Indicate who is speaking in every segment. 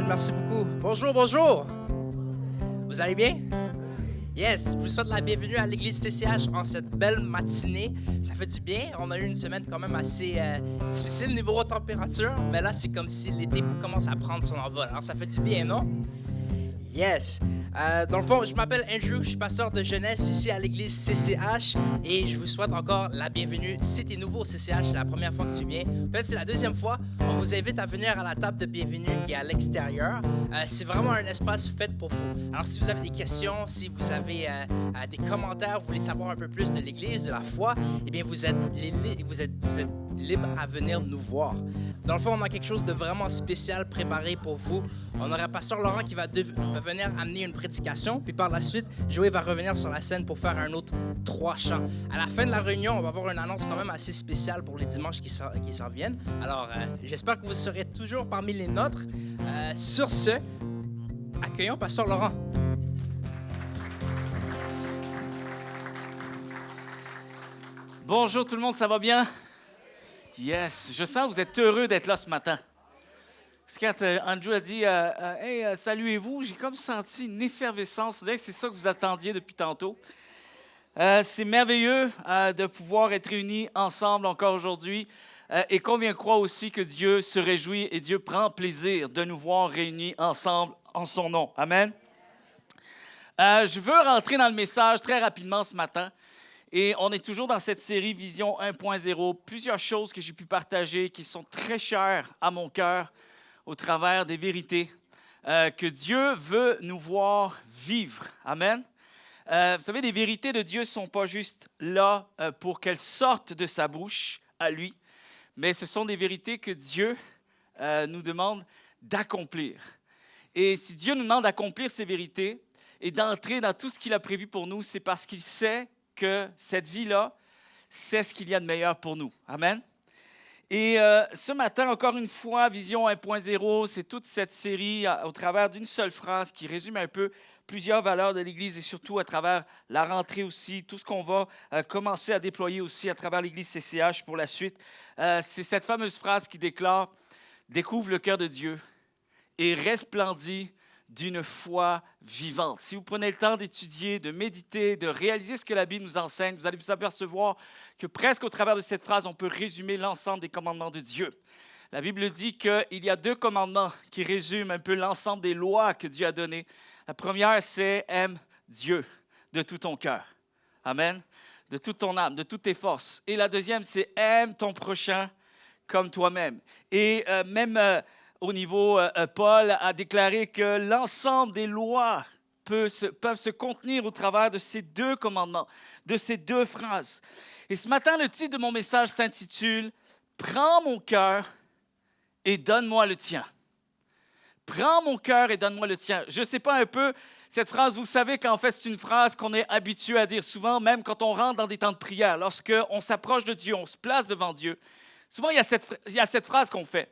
Speaker 1: Amen, merci beaucoup. Bonjour, bonjour. Vous allez bien? Yes, je vous souhaite la bienvenue à l'église CCH en cette belle matinée. Ça fait du bien. On a eu une semaine quand même assez difficile niveau température, mais là, c'est comme si l'été commence à prendre son envol. Alors, ça fait du bien, non? Yes. Dans le fond, je m'appelle Andrew, je suis pasteur de jeunesse ici à l'église CCH et je vous souhaite encore la bienvenue. Si tu es nouveau au CCH, c'est la première fois que tu viens, peut-être c'est la deuxième fois, on vous invite à venir à la table de bienvenue qui est à l'extérieur. C'est vraiment un espace fait pour vous. Alors si vous avez des questions, si vous avez des commentaires, vous voulez savoir un peu plus de l'église, de la foi, eh bien vous êtes libre à venir nous voir. Dans le fond, on a quelque chose de vraiment spécial préparé pour vous. On aura pasteur Laurent qui va venir amener une prédication, puis par la suite, Joey va revenir sur la scène pour faire un autre 3 chants. À la fin de la réunion, on va avoir une annonce quand même assez spéciale pour les dimanches qui s'en viennent. Alors, j'espère que vous serez toujours parmi les nôtres. Sur ce, accueillons pasteur Laurent.
Speaker 2: Bonjour tout le monde, ça va bien? Yes, je sens que vous êtes heureux d'être là ce matin. Quand Andrew a dit « Hey, saluez-vous », j'ai comme senti une effervescence. C'est ça que vous attendiez depuis tantôt. C'est merveilleux de pouvoir être réunis ensemble encore aujourd'hui. Et combien croit aussi que Dieu se réjouit et Dieu prend plaisir de nous voir réunis ensemble en son nom. Amen. Je veux rentrer dans le message très rapidement ce matin. Et on est toujours dans cette série Vision 1.0. Plusieurs choses que j'ai pu partager qui sont très chères à mon cœur au travers des vérités que Dieu veut nous voir vivre. Amen. Vous savez, les vérités de Dieu ne sont pas juste là pour qu'elles sortent de sa bouche à lui, mais ce sont des vérités que Dieu nous demande d'accomplir. Et si Dieu nous demande d'accomplir ces vérités et d'entrer dans tout ce qu'il a prévu pour nous, c'est parce qu'il sait que cette vie-là, c'est ce qu'il y a de meilleur pour nous. Amen. Et ce matin, encore une fois, Vision 1.0, c'est toute cette série au travers d'une seule phrase qui résume un peu plusieurs valeurs de l'Église et surtout à travers la rentrée aussi, tout ce qu'on va commencer à déployer aussi à travers l'Église CCH pour la suite. C'est cette fameuse phrase qui déclare « Découvre le cœur de Dieu et resplendis d'une foi vivante ». Si vous prenez le temps d'étudier, de méditer, de réaliser ce que la Bible nous enseigne, vous allez vous apercevoir que presque au travers de cette phrase, on peut résumer l'ensemble des commandements de Dieu. La Bible dit qu'il y a 2 commandements qui résument un peu l'ensemble des lois que Dieu a données. La première, c'est « aime Dieu de tout ton cœur ». Amen. De toute ton âme, de toutes tes forces. Et la deuxième, c'est « aime ton prochain comme toi-même ». Et au niveau, Paul a déclaré que l'ensemble des lois peuvent se contenir au travers de ces 2 commandements, de ces 2 phrases. Et ce matin, le titre de mon message s'intitule « Prends mon cœur et donne-moi le tien ». Prends mon cœur et donne-moi le tien. Je ne sais pas un peu, cette phrase, vous savez qu'en fait, c'est une phrase qu'on est habitué à dire souvent, même quand on rentre dans des temps de prière. Lorsqu'on s'approche de Dieu, on se place devant Dieu. Souvent, il y a cette phrase qu'on fait.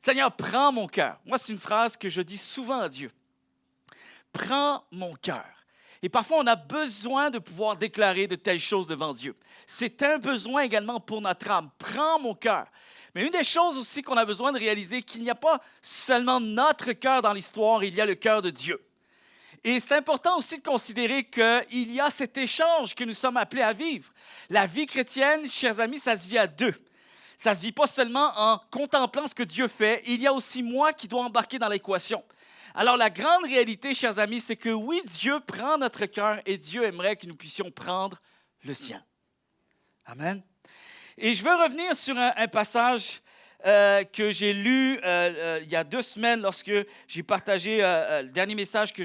Speaker 2: Seigneur, prends mon cœur. Moi, c'est une phrase que je dis souvent à Dieu. Prends mon cœur. Et parfois, on a besoin de pouvoir déclarer de telles choses devant Dieu. C'est un besoin également pour notre âme. Prends mon cœur. Mais une des choses aussi qu'on a besoin de réaliser, qu'il n'y a pas seulement notre cœur dans l'histoire, il y a le cœur de Dieu. Et c'est important aussi de considérer qu'il y a cet échange que nous sommes appelés à vivre. La vie chrétienne, chers amis, ça se vit à 2. Ça ne se vit pas seulement en contemplant ce que Dieu fait, il y a aussi moi qui dois embarquer dans l'équation. Alors la grande réalité, chers amis, c'est que oui, Dieu prend notre cœur et Dieu aimerait que nous puissions prendre le sien. Amen. Et je veux revenir sur un passage que j'ai lu il y a 2 semaines lorsque j'ai partagé le dernier message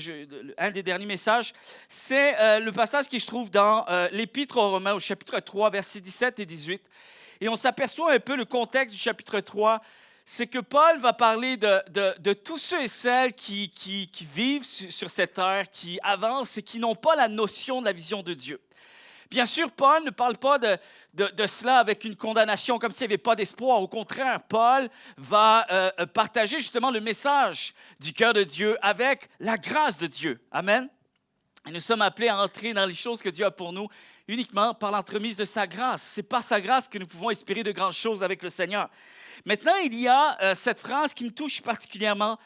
Speaker 2: un des derniers messages. C'est le passage qui se trouve dans l'Épître aux Romains au chapitre 3, versets 17 et 18. Et on s'aperçoit un peu le contexte du chapitre 3, c'est que Paul va parler de tous ceux et celles qui vivent sur cette terre, qui avancent et qui n'ont pas la notion de la vision de Dieu. Bien sûr, Paul ne parle pas de cela avec une condamnation comme s'il n'y avait pas d'espoir. Au contraire, Paul va partager justement le message du cœur de Dieu avec la grâce de Dieu. Amen. Et nous sommes appelés à entrer dans les choses que Dieu a pour nous uniquement par l'entremise de sa grâce. C'est par sa grâce que nous pouvons espérer de grandes choses avec le Seigneur. Maintenant, il y a cette phrase qui me touche particulièrement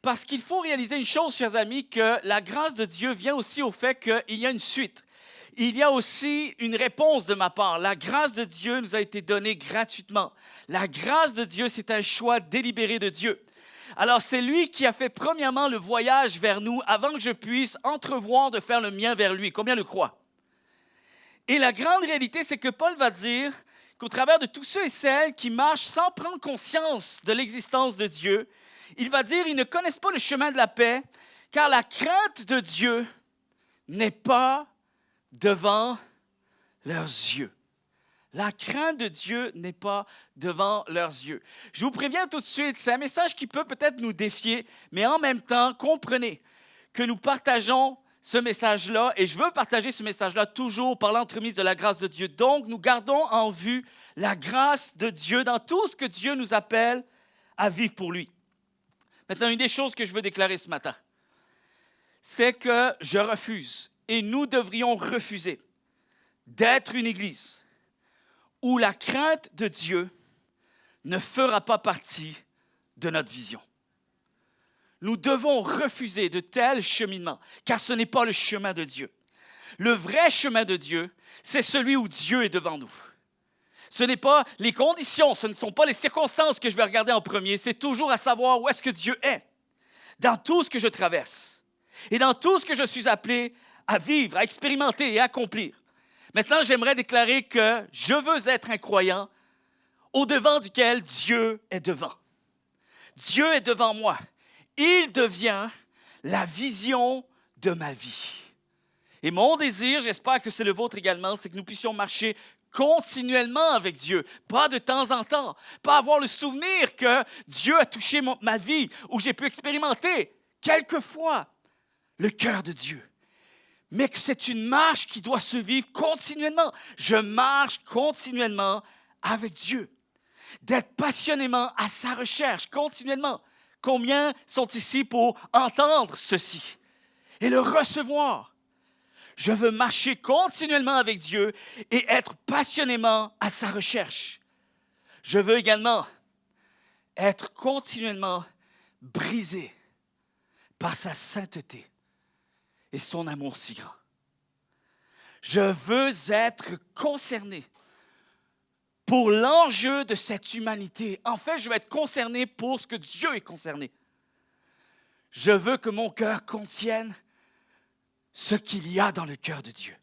Speaker 2: Parce qu'il faut réaliser une chose, chers amis, que la grâce de Dieu vient aussi au fait qu'il y a une suite. Il y a aussi une réponse de ma part. La grâce de Dieu nous a été donnée gratuitement. La grâce de Dieu, c'est un choix délibéré de Dieu. Alors, c'est lui qui a fait premièrement le voyage vers nous avant que je puisse entrevoir de faire le mien vers lui. Combien le croient? Et la grande réalité, c'est que Paul va dire qu'au travers de tous ceux et celles qui marchent sans prendre conscience de l'existence de Dieu, il va dire qu'ils ne connaissent pas le chemin de la paix, car la crainte de Dieu n'est pas devant leurs yeux. La crainte de Dieu n'est pas devant leurs yeux. Je vous préviens tout de suite, c'est un message qui peut peut-être nous défier, mais en même temps, comprenez que nous partageons ce message-là, et je veux partager ce message-là toujours par l'entremise de la grâce de Dieu. Donc, nous gardons en vue la grâce de Dieu dans tout ce que Dieu nous appelle à vivre pour lui. Maintenant, une des choses que je veux déclarer ce matin, c'est que je refuse, et nous devrions refuser, d'être une église où la crainte de Dieu ne fera pas partie de notre vision. Nous devons refuser de tels cheminements, car ce n'est pas le chemin de Dieu. Le vrai chemin de Dieu, c'est celui où Dieu est devant nous. Ce n'est pas les conditions, ce ne sont pas les circonstances que je vais regarder en premier, c'est toujours à savoir où est-ce que Dieu est, dans tout ce que je traverse, et dans tout ce que je suis appelé à vivre, à expérimenter et à accomplir. Maintenant, j'aimerais déclarer que je veux être un croyant au-devant duquel Dieu est devant. Dieu est devant moi. Il devient la vision de ma vie. Et mon désir, j'espère que c'est le vôtre également, c'est que nous puissions marcher continuellement avec Dieu, pas de temps en temps, pas avoir le souvenir que Dieu a touché ma vie, où j'ai pu expérimenter quelquefois le cœur de Dieu. Mais que c'est une marche qui doit se vivre continuellement. Je marche continuellement avec Dieu. D'être passionnément à sa recherche, continuellement. Combien sont ici pour entendre ceci et le recevoir? Je veux marcher continuellement avec Dieu et être passionnément à sa recherche. Je veux également être continuellement brisé par sa sainteté et son amour si grand. Je veux être concerné pour l'enjeu de cette humanité. En fait, je veux être concerné pour ce que Dieu est concerné. Je veux que mon cœur contienne ce qu'il y a dans le cœur de Dieu.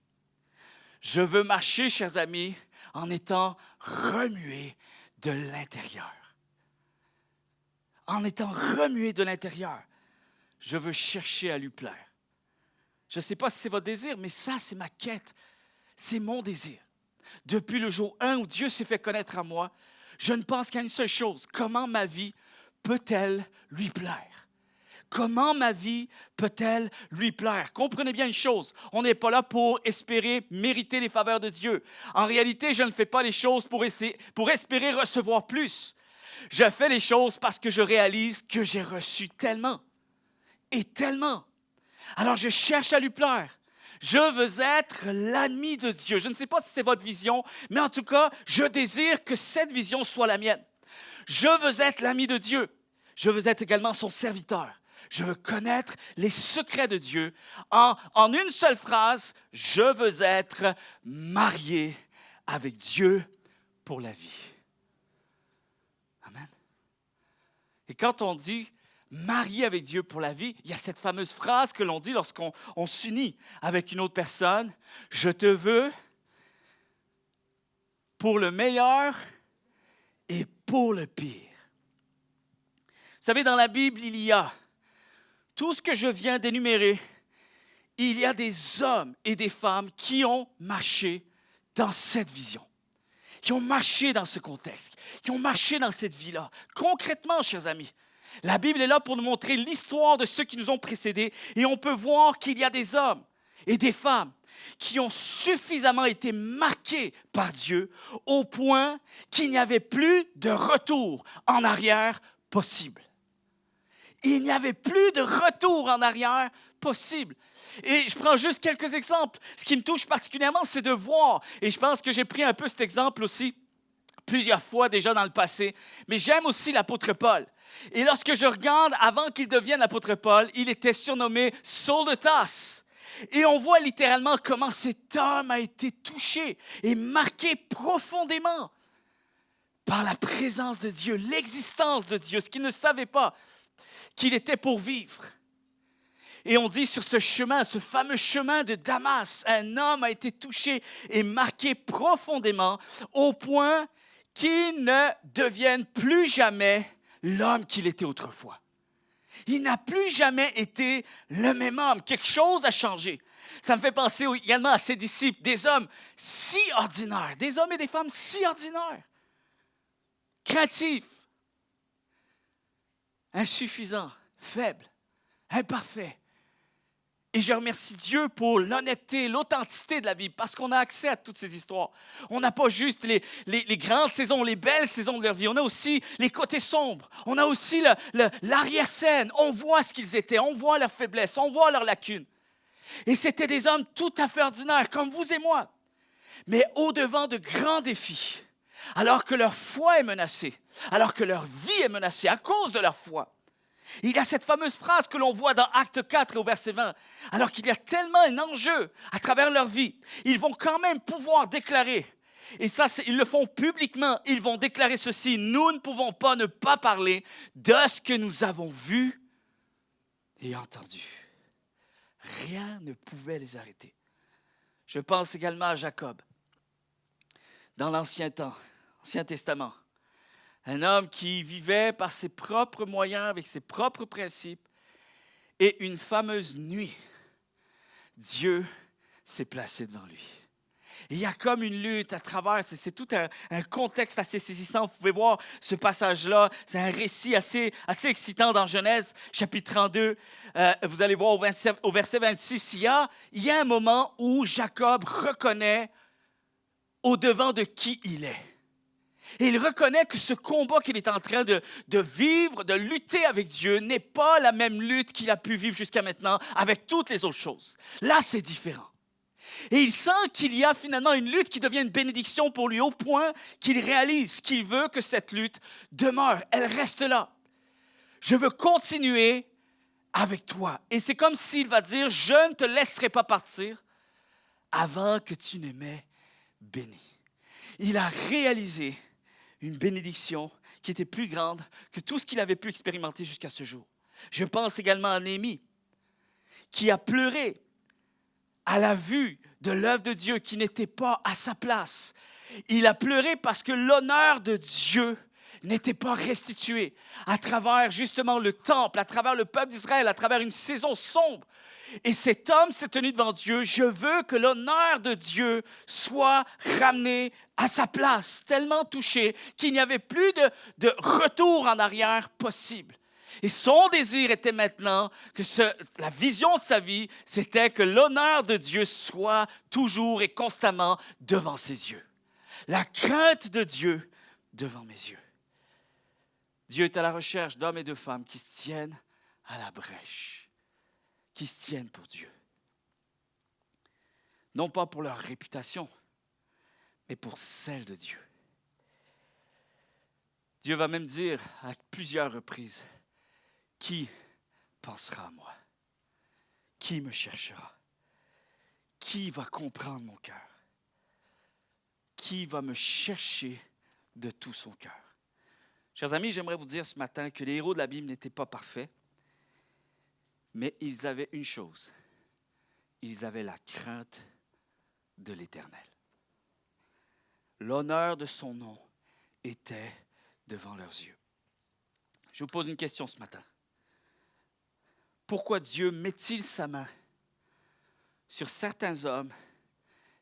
Speaker 2: Je veux marcher, chers amis, en étant remué de l'intérieur. En étant remué de l'intérieur, je veux chercher à lui plaire. Je ne sais pas si c'est votre désir, mais ça, c'est ma quête. C'est mon désir. Depuis le jour 1 où Dieu s'est fait connaître à moi, je ne pense qu'à une seule chose. Comment ma vie peut-elle lui plaire? Comment ma vie peut-elle lui plaire? Comprenez bien une chose, on n'est pas là pour espérer mériter les faveurs de Dieu. En réalité, je ne fais pas les choses pour espérer recevoir plus. Je fais les choses parce que je réalise que j'ai reçu tellement et tellement. Alors, je cherche à lui plaire. Je veux être l'ami de Dieu. Je ne sais pas si c'est votre vision, mais en tout cas, je désire que cette vision soit la mienne. Je veux être l'ami de Dieu. Je veux être également son serviteur. Je veux connaître les secrets de Dieu. En une seule phrase, je veux être marié avec Dieu pour la vie. Amen. Et quand on dit marié avec Dieu pour la vie, il y a cette fameuse phrase que l'on dit lorsqu'on s'unit avec une autre personne. Je te veux pour le meilleur et pour le pire. Vous savez, dans la Bible, il y a tout ce que je viens d'énumérer. Il y a des hommes et des femmes qui ont marché dans cette vision, qui ont marché dans ce contexte, qui ont marché dans cette vie-là. Concrètement, chers amis, la Bible est là pour nous montrer l'histoire de ceux qui nous ont précédés et on peut voir qu'il y a des hommes et des femmes qui ont suffisamment été marqués par Dieu au point qu'il n'y avait plus de retour en arrière possible. Il n'y avait plus de retour en arrière possible. Et je prends juste quelques exemples. Ce qui me touche particulièrement, c'est de voir, et je pense que j'ai pris un peu cet exemple aussi plusieurs fois déjà dans le passé, mais j'aime aussi l'apôtre Paul. Et lorsque je regarde, avant qu'il devienne l'apôtre Paul, il était surnommé Saul de Tarse. Et on voit littéralement comment cet homme a été touché et marqué profondément par la présence de Dieu, l'existence de Dieu, ce qu'il ne savait pas qu'il était pour vivre. Et on dit sur ce chemin, ce fameux chemin de Damas, un homme a été touché et marqué profondément au point qu'il ne devienne plus jamais l'homme qu'il était autrefois. Il n'a plus jamais été le même homme. Quelque chose a changé. Ça me fait penser également à ses disciples, des hommes si ordinaires, des hommes et des femmes si ordinaires, craintifs, insuffisants, faibles, imparfaits. Et je remercie Dieu pour l'honnêteté, l'authenticité de la Bible, parce qu'on a accès à toutes ces histoires. On n'a pas juste les grandes saisons, les belles saisons de leur vie. On a aussi les côtés sombres. On a aussi l'arrière-scène. On voit ce qu'ils étaient. On voit leurs faiblesses. On voit leurs lacunes. Et c'était des hommes tout à fait ordinaires, comme vous et moi. Mais au-devant de grands défis, alors que leur foi est menacée, alors que leur vie est menacée à cause de leur foi. Il y a cette fameuse phrase que l'on voit dans Acte 4 au verset 20. Alors qu'il y a tellement un enjeu à travers leur vie, ils vont quand même pouvoir déclarer, et ça, ils le font publiquement, ils vont déclarer ceci: nous ne pouvons pas ne pas parler de ce que nous avons vu et entendu. Rien ne pouvait les arrêter. Je pense également à Jacob, dans l'Ancien Testament. Un homme qui vivait par ses propres moyens, avec ses propres principes. Et une fameuse nuit, Dieu s'est placé devant lui. Et il y a comme une lutte à travers, c'est tout un contexte assez saisissant. Vous pouvez voir ce passage-là, c'est un récit assez excitant dans Genèse, chapitre 32. Vous allez voir au verset 26, il y a un moment où Jacob reconnaît au-devant de qui il est. Et il reconnaît que ce combat qu'il est en train de vivre, de lutter avec Dieu, n'est pas la même lutte qu'il a pu vivre jusqu'à maintenant avec toutes les autres choses. Là, c'est différent. Et il sent qu'il y a finalement une lutte qui devient une bénédiction pour lui au point qu'il réalise qu'il veut que cette lutte demeure. Elle reste là. Je veux continuer avec toi. Et c'est comme s'il va dire, je ne te laisserai pas partir avant que tu ne m'aies béni. Il a réalisé une bénédiction qui était plus grande que tout ce qu'il avait pu expérimenter jusqu'à ce jour. Je pense également à Néhémie, qui a pleuré à la vue de l'œuvre de Dieu qui n'était pas à sa place. Il a pleuré parce que l'honneur de Dieu n'était pas restitué à travers justement le temple, à travers le peuple d'Israël, à travers une saison sombre. Et cet homme s'est tenu devant Dieu. Je veux que l'honneur de Dieu soit ramené à sa place, tellement touché qu'il n'y avait plus de retour en arrière possible. Et son désir était maintenant que la vision de sa vie, c'était que l'honneur de Dieu soit toujours et constamment devant ses yeux. La crainte de Dieu devant mes yeux. Dieu est à la recherche d'hommes et de femmes qui se tiennent à la brèche, qui se tiennent pour Dieu. Non pas pour leur réputation, mais pour celle de Dieu. Dieu va même dire à plusieurs reprises, qui pensera à moi? Qui me cherchera? Qui va comprendre mon cœur? Qui va me chercher de tout son cœur? Chers amis, j'aimerais vous dire ce matin que les héros de la Bible n'étaient pas parfaits, mais ils avaient une chose. Ils avaient la crainte de l'Éternel. L'honneur de son nom était devant leurs yeux. Je vous pose une question ce matin. Pourquoi Dieu met-il sa main sur certains hommes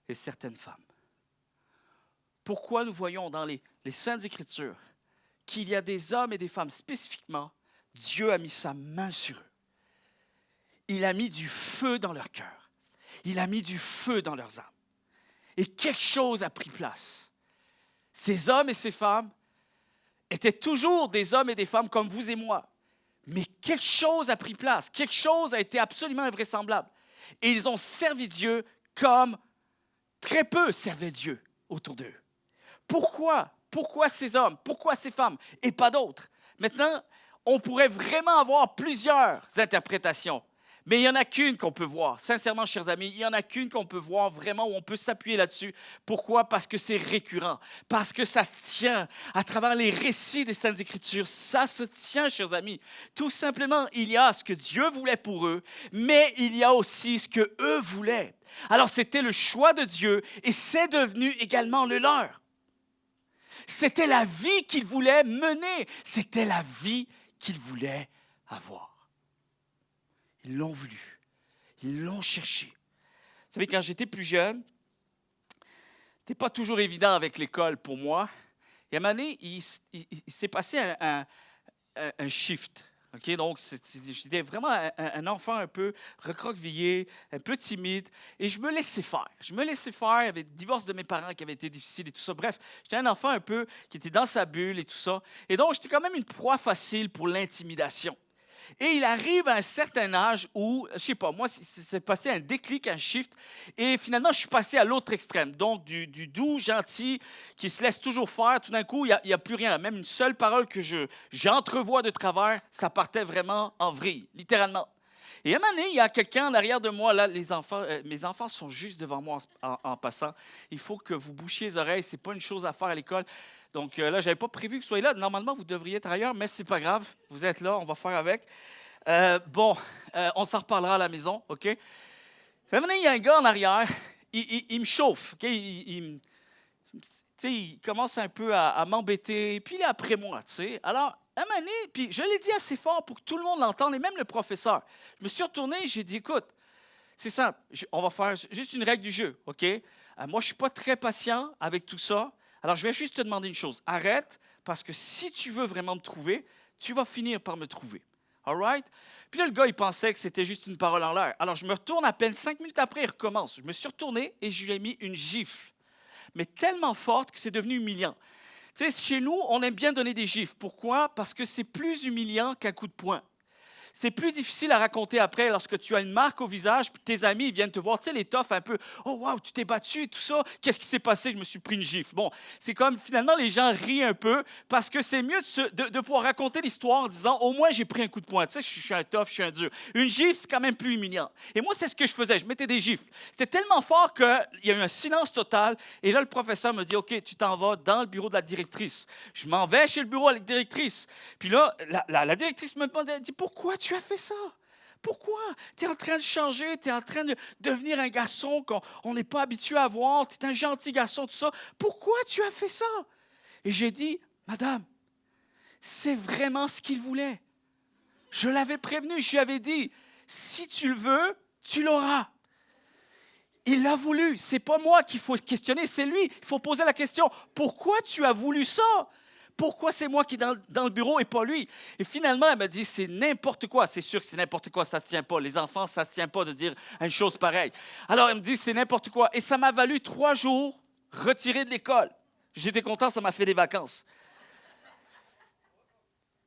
Speaker 2: et certaines femmes? Pourquoi nous voyons dans les Saintes Écritures qu'il y a des hommes et des femmes spécifiquement, Dieu a mis sa main sur eux. Il a mis du feu dans leur cœur. Il a mis du feu dans leurs âmes. Et quelque chose a pris place. Ces hommes et ces femmes étaient toujours des hommes et des femmes comme vous et moi. Mais quelque chose a pris place. Quelque chose a été absolument invraisemblable. Et ils ont servi Dieu comme très peu servaient Dieu autour d'eux. Pourquoi? Pourquoi ces hommes? Pourquoi ces femmes? Et pas d'autres? Maintenant, On pourrait vraiment avoir plusieurs interprétations. Mais il n'y en a qu'une qu'on peut voir. Sincèrement, chers amis, il n'y en a qu'une qu'on peut voir vraiment où on peut s'appuyer là-dessus. Pourquoi? Parce que c'est récurrent. Parce que ça se tient à travers les récits des Saintes Écritures. Ça se tient, chers amis. Tout simplement, il y a ce que Dieu voulait pour eux, mais il y a aussi ce que eux voulaient. Alors, c'était le choix de Dieu et c'est devenu également le leur. C'était la vie qu'ils voulaient mener. C'était la vie qu'ils voulaient avoir. Ils l'ont voulu. Ils l'ont cherché. Vous savez, quand j'étais plus jeune, c'était pas toujours évident avec l'école pour moi. Et à un moment donné, il s'est passé un shift. Okay? Donc, j'étais vraiment un enfant un peu recroquevillé, un peu timide, et je me laissais faire. Je me laissais faire. Il y avait le divorce de mes parents qui avait été difficile et tout ça. Bref, j'étais un enfant un peu qui était dans sa bulle et tout ça. Et donc, j'étais quand même une proie facile pour l'intimidation. Et il arrive à un certain âge où, je ne sais pas, moi, c'est passé un déclic, un shift, et finalement, je suis passé à l'autre extrême. Donc, du doux, gentil, qui se laisse toujours faire, tout d'un coup, il n'y a plus rien. Même une seule parole que j'entrevois de travers, ça partait vraiment en vrille, littéralement. Et à un moment donné, il y a quelqu'un en arrière de moi, là, mes enfants sont juste devant moi en passant. Il faut que vous bouchiez les oreilles, ce n'est pas une chose à faire à l'école. Donc là, je n'avais pas prévu que vous soyez là. Normalement, vous devriez être ailleurs, mais ce n'est pas grave. Vous êtes là, on va faire avec. On s'en reparlera à la maison, OK? Maintenant, il y a un gars en arrière, il me chauffe, OK? Il commence un peu à m'embêter, puis il est après moi, tu sais. Alors, à un moment donné, puis je l'ai dit assez fort pour que tout le monde l'entende, et même le professeur. Je me suis retourné, j'ai dit, écoute, c'est simple, on va faire juste une règle du jeu, OK? Moi, je ne suis pas très patient avec tout ça. Alors, je vais juste te demander une chose. Arrête, parce que si tu veux vraiment me trouver, tu vas finir par me trouver. All right? Puis là, le gars, il pensait que c'était juste une parole en l'air. Alors, je me retourne à peine 5 minutes après, il recommence. Je me suis retourné et je lui ai mis une gifle. Mais tellement forte que c'est devenu humiliant. Tu sais, chez nous, on aime bien donner des gifles. Pourquoi? Parce que c'est plus humiliant qu'un coup de poing. C'est plus difficile à raconter après lorsque tu as une marque au visage, puis tes amis ils viennent te voir, tu sais, les toughs un peu. Oh, wow, tu t'es battu et tout ça. Qu'est-ce qui s'est passé? Je me suis pris une gifle. Bon, c'est comme finalement les gens rient un peu parce que c'est mieux de pouvoir raconter l'histoire en disant au moins j'ai pris un coup de poing. Tu sais, je suis un tough, je suis un dur. Une gifle, c'est quand même plus humiliant. Et moi, c'est ce que je faisais. Je mettais des gifles. C'était tellement fort qu'il y a eu un silence total. Et là, le professeur me dit OK, tu t'en vas dans le bureau de la directrice. Je m'en vais chez le bureau de la directrice. Puis là, la directrice me demande, elle dit pourquoi tu as fait ça? Pourquoi? Tu es en train de changer, tu es en train de devenir un garçon qu'on n'est pas habitué à voir, tu es un gentil garçon, tout ça. Pourquoi tu as fait ça? Et j'ai dit, madame, c'est vraiment ce qu'il voulait. Je l'avais prévenu, je lui avais dit, si tu le veux, tu l'auras. Il l'a voulu. C'est pas moi qu'il faut questionner, c'est lui. Il faut poser la question, pourquoi tu as voulu ça? Pourquoi c'est moi qui est dans le bureau et pas lui? Et finalement, elle m'a dit, c'est n'importe quoi. C'est sûr que c'est n'importe quoi, ça ne se tient pas. Les enfants, ça ne se tient pas de dire une chose pareille. Alors, elle me dit, c'est n'importe quoi. Et ça m'a valu 3 jours retiré de l'école. J'étais content, ça m'a fait des vacances.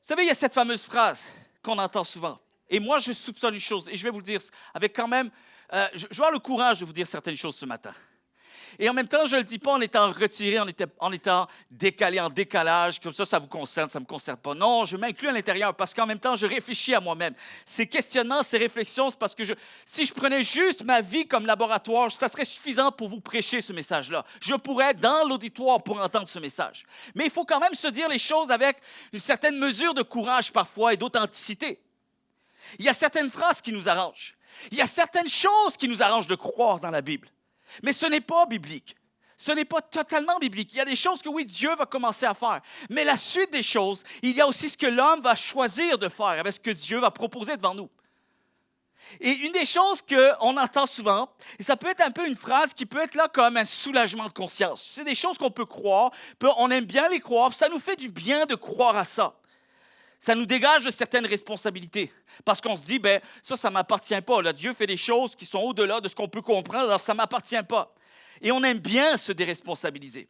Speaker 2: Vous savez, il y a cette fameuse phrase qu'on entend souvent. Et moi, je soupçonne une chose, et je vais vous le dire avec quand même... je vais avoir le courage de vous dire certaines choses ce matin. Et en même temps, je ne le dis pas en étant retiré, en étant décalé, en décalage, comme ça vous concerne, ça ne me concerne pas. Non, je m'inclus à l'intérieur parce qu'en même temps, je réfléchis à moi-même. Ces questionnements, ces réflexions, c'est parce que si je prenais juste ma vie comme laboratoire, ça serait suffisant pour vous prêcher ce message-là. Je pourrais être dans l'auditoire pour entendre ce message. Mais il faut quand même se dire les choses avec une certaine mesure de courage parfois et d'authenticité. Il y a certaines phrases qui nous arrangent. Il y a certaines choses qui nous arrangent de croire dans la Bible. Mais ce n'est pas biblique. Ce n'est pas totalement biblique. Il y a des choses que, oui, Dieu va commencer à faire. Mais la suite des choses, il y a aussi ce que l'homme va choisir de faire avec ce que Dieu va proposer devant nous. Et une des choses qu'on entend souvent, et ça peut être un peu une phrase qui peut être là comme un soulagement de conscience. C'est des choses qu'on peut croire, on aime bien les croire, ça nous fait du bien de croire à ça. Ça nous dégage de certaines responsabilités. Parce qu'on se dit, ça ne m'appartient pas. Là, Dieu fait des choses qui sont au-delà de ce qu'on peut comprendre, alors ça ne m'appartient pas. Et on aime bien se déresponsabiliser.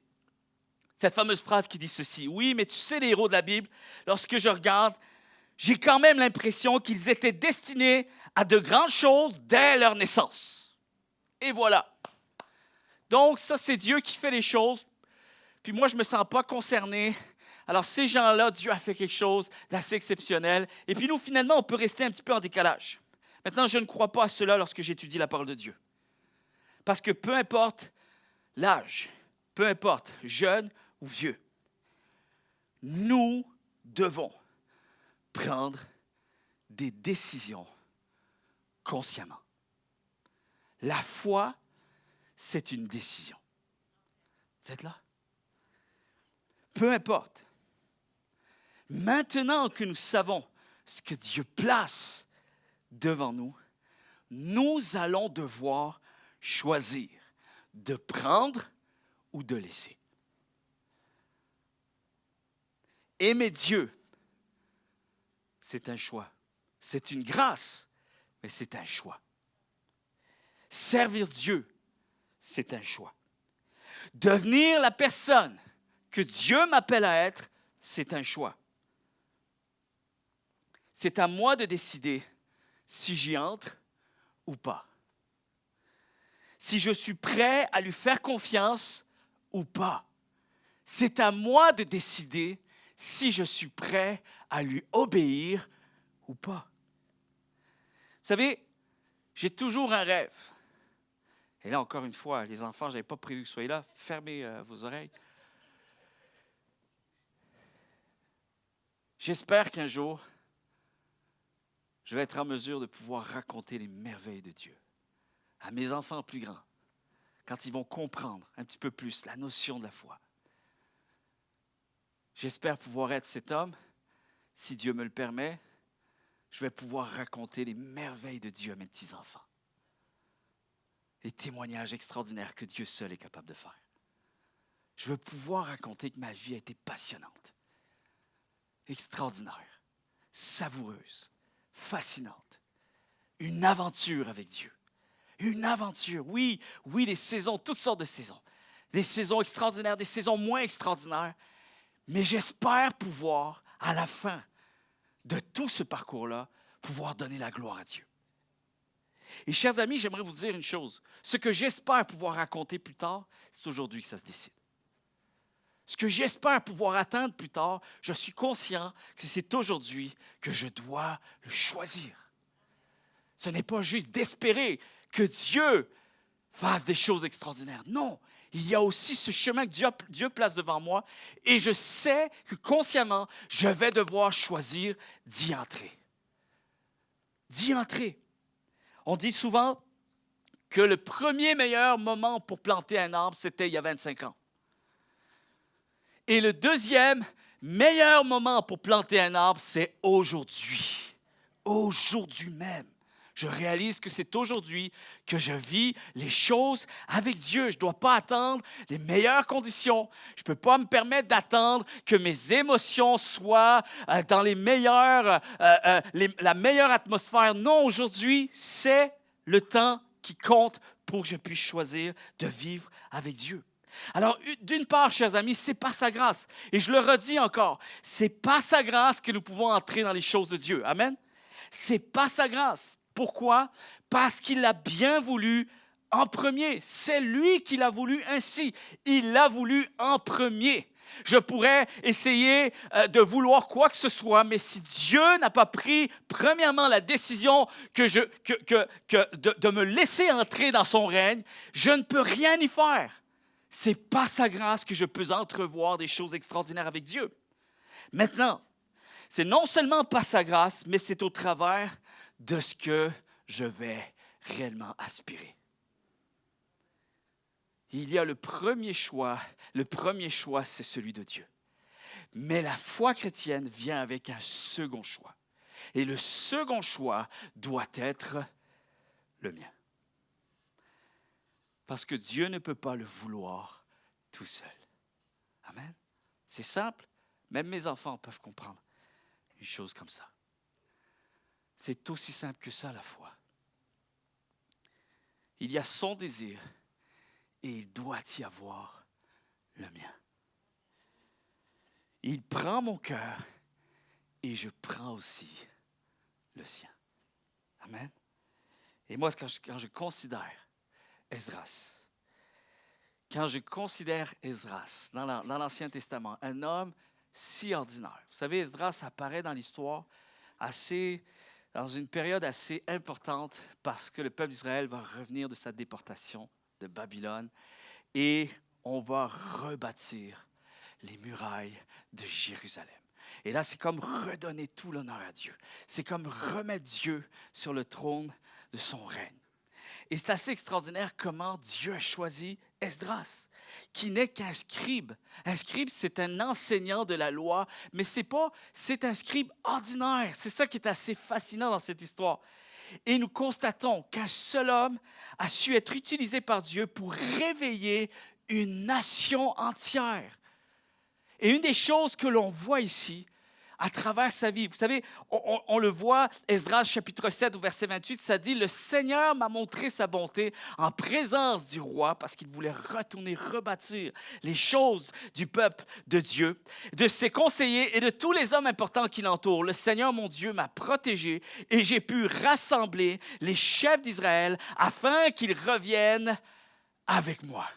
Speaker 2: Cette fameuse phrase qui dit ceci, oui, mais tu sais, les héros de la Bible, lorsque je regarde, j'ai quand même l'impression qu'ils étaient destinés à de grandes choses dès leur naissance. Et voilà. Donc, ça, c'est Dieu qui fait les choses. Puis moi, je ne me sens pas concerné Alors, ces gens-là, Dieu a fait quelque chose d'assez exceptionnel. Et puis nous, finalement, on peut rester un petit peu en décalage. Maintenant, je ne crois pas à cela lorsque j'étudie la parole de Dieu. Parce que peu importe l'âge, peu importe, jeune ou vieux, nous devons prendre des décisions consciemment. La foi, c'est une décision. Vous êtes là? Peu importe. Maintenant que nous savons ce que Dieu place devant nous, nous allons devoir choisir de prendre ou de laisser. Aimer Dieu, c'est un choix. C'est une grâce, mais c'est un choix. Servir Dieu, c'est un choix. Devenir la personne que Dieu m'appelle à être, c'est un choix. C'est à moi de décider si j'y entre ou pas. Si je suis prêt à lui faire confiance ou pas. C'est à moi de décider si je suis prêt à lui obéir ou pas. Vous savez, j'ai toujours un rêve. Et là, encore une fois, les enfants, je n'avais pas prévu que vous soyez là. Fermez vos oreilles. J'espère qu'un jour, je vais être en mesure de pouvoir raconter les merveilles de Dieu à mes enfants plus grands, quand ils vont comprendre un petit peu plus la notion de la foi. J'espère pouvoir être cet homme. Si Dieu me le permet, je vais pouvoir raconter les merveilles de Dieu à mes petits-enfants. Les témoignages extraordinaires que Dieu seul est capable de faire. Je veux pouvoir raconter que ma vie a été passionnante, extraordinaire, savoureuse, fascinante. Une aventure avec Dieu. Une aventure, oui, des saisons, toutes sortes de saisons. Des saisons extraordinaires, des saisons moins extraordinaires. Mais j'espère pouvoir, à la fin de tout ce parcours-là, pouvoir donner la gloire à Dieu. Et chers amis, j'aimerais vous dire une chose. Ce que j'espère pouvoir raconter plus tard, c'est aujourd'hui que ça se décide. Ce que j'espère pouvoir atteindre plus tard, je suis conscient que c'est aujourd'hui que je dois le choisir. Ce n'est pas juste d'espérer que Dieu fasse des choses extraordinaires. Non, il y a aussi ce chemin que Dieu place devant moi et je sais que consciemment, je vais devoir choisir d'y entrer. D'y entrer. On dit souvent que le premier meilleur moment pour planter un arbre, c'était il y a 25 ans. Et le deuxième meilleur moment pour planter un arbre, c'est aujourd'hui. Aujourd'hui même. Je réalise que c'est aujourd'hui que je vis les choses avec Dieu. Je ne dois pas attendre les meilleures conditions. Je ne peux pas me permettre d'attendre que mes émotions soient dans la meilleure atmosphère. Non, aujourd'hui, c'est le temps qui compte pour que je puisse choisir de vivre avec Dieu. Alors, d'une part, chers amis, c'est par sa grâce. Et je le redis encore, c'est par sa grâce que nous pouvons entrer dans les choses de Dieu. Amen? C'est par sa grâce. Pourquoi? Parce qu'il l'a bien voulu en premier. C'est lui qui l'a voulu ainsi. Il l'a voulu en premier. Je pourrais essayer de vouloir quoi que ce soit, mais si Dieu n'a pas pris premièrement la décision de me laisser entrer dans son règne, je ne peux rien y faire. C'est par sa grâce que je peux entrevoir des choses extraordinaires avec Dieu. Maintenant, c'est non seulement par sa grâce, mais c'est au travers de ce que je vais réellement aspirer. Il y a le premier choix, c'est celui de Dieu. Mais la foi chrétienne vient avec un second choix. Et le second choix doit être le mien. Parce que Dieu ne peut pas le vouloir tout seul. Amen. C'est simple. Même mes enfants peuvent comprendre une chose comme ça. C'est aussi simple que ça, la foi. Il y a son désir et il doit y avoir le mien. Il prend mon cœur et je prends aussi le sien. Amen. Et moi, quand je considère Esdras, dans l'Ancien Testament, un homme si ordinaire. Vous savez, Esdras apparaît dans l'histoire dans une période assez importante parce que le peuple d'Israël va revenir de sa déportation de Babylone et on va rebâtir les murailles de Jérusalem. Et là, c'est comme redonner tout l'honneur à Dieu. C'est comme remettre Dieu sur le trône de son règne. Et c'est assez extraordinaire comment Dieu a choisi Esdras, qui n'est qu'un scribe. Un scribe, c'est un enseignant de la loi, mais c'est un scribe ordinaire. C'est ça qui est assez fascinant dans cette histoire. Et nous constatons qu'un seul homme a su être utilisé par Dieu pour réveiller une nation entière. Et une des choses que l'on voit ici, à travers sa vie, vous savez, on le voit, Esdras chapitre 7, verset 28, ça dit « Le Seigneur m'a montré sa bonté en présence du roi parce qu'il voulait retourner, rebâtir les choses du peuple de Dieu, de ses conseillers et de tous les hommes importants qui l'entourent. Le Seigneur, mon Dieu, m'a protégé et j'ai pu rassembler les chefs d'Israël afin qu'ils reviennent avec moi. »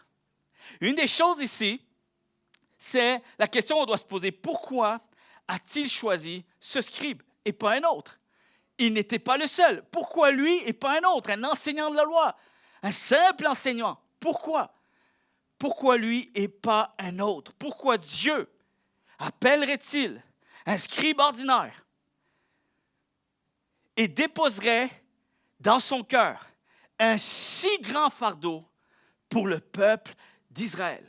Speaker 2: Une des choses ici, c'est la question qu'on doit se poser. Pourquoi a-t-il choisi ce scribe et pas un autre? Il n'était pas le seul. Pourquoi lui et pas un autre, un enseignant de la loi, un simple enseignant? Pourquoi? Pourquoi lui et pas un autre? Pourquoi Dieu appellerait-il un scribe ordinaire et déposerait dans son cœur un si grand fardeau pour le peuple d'Israël,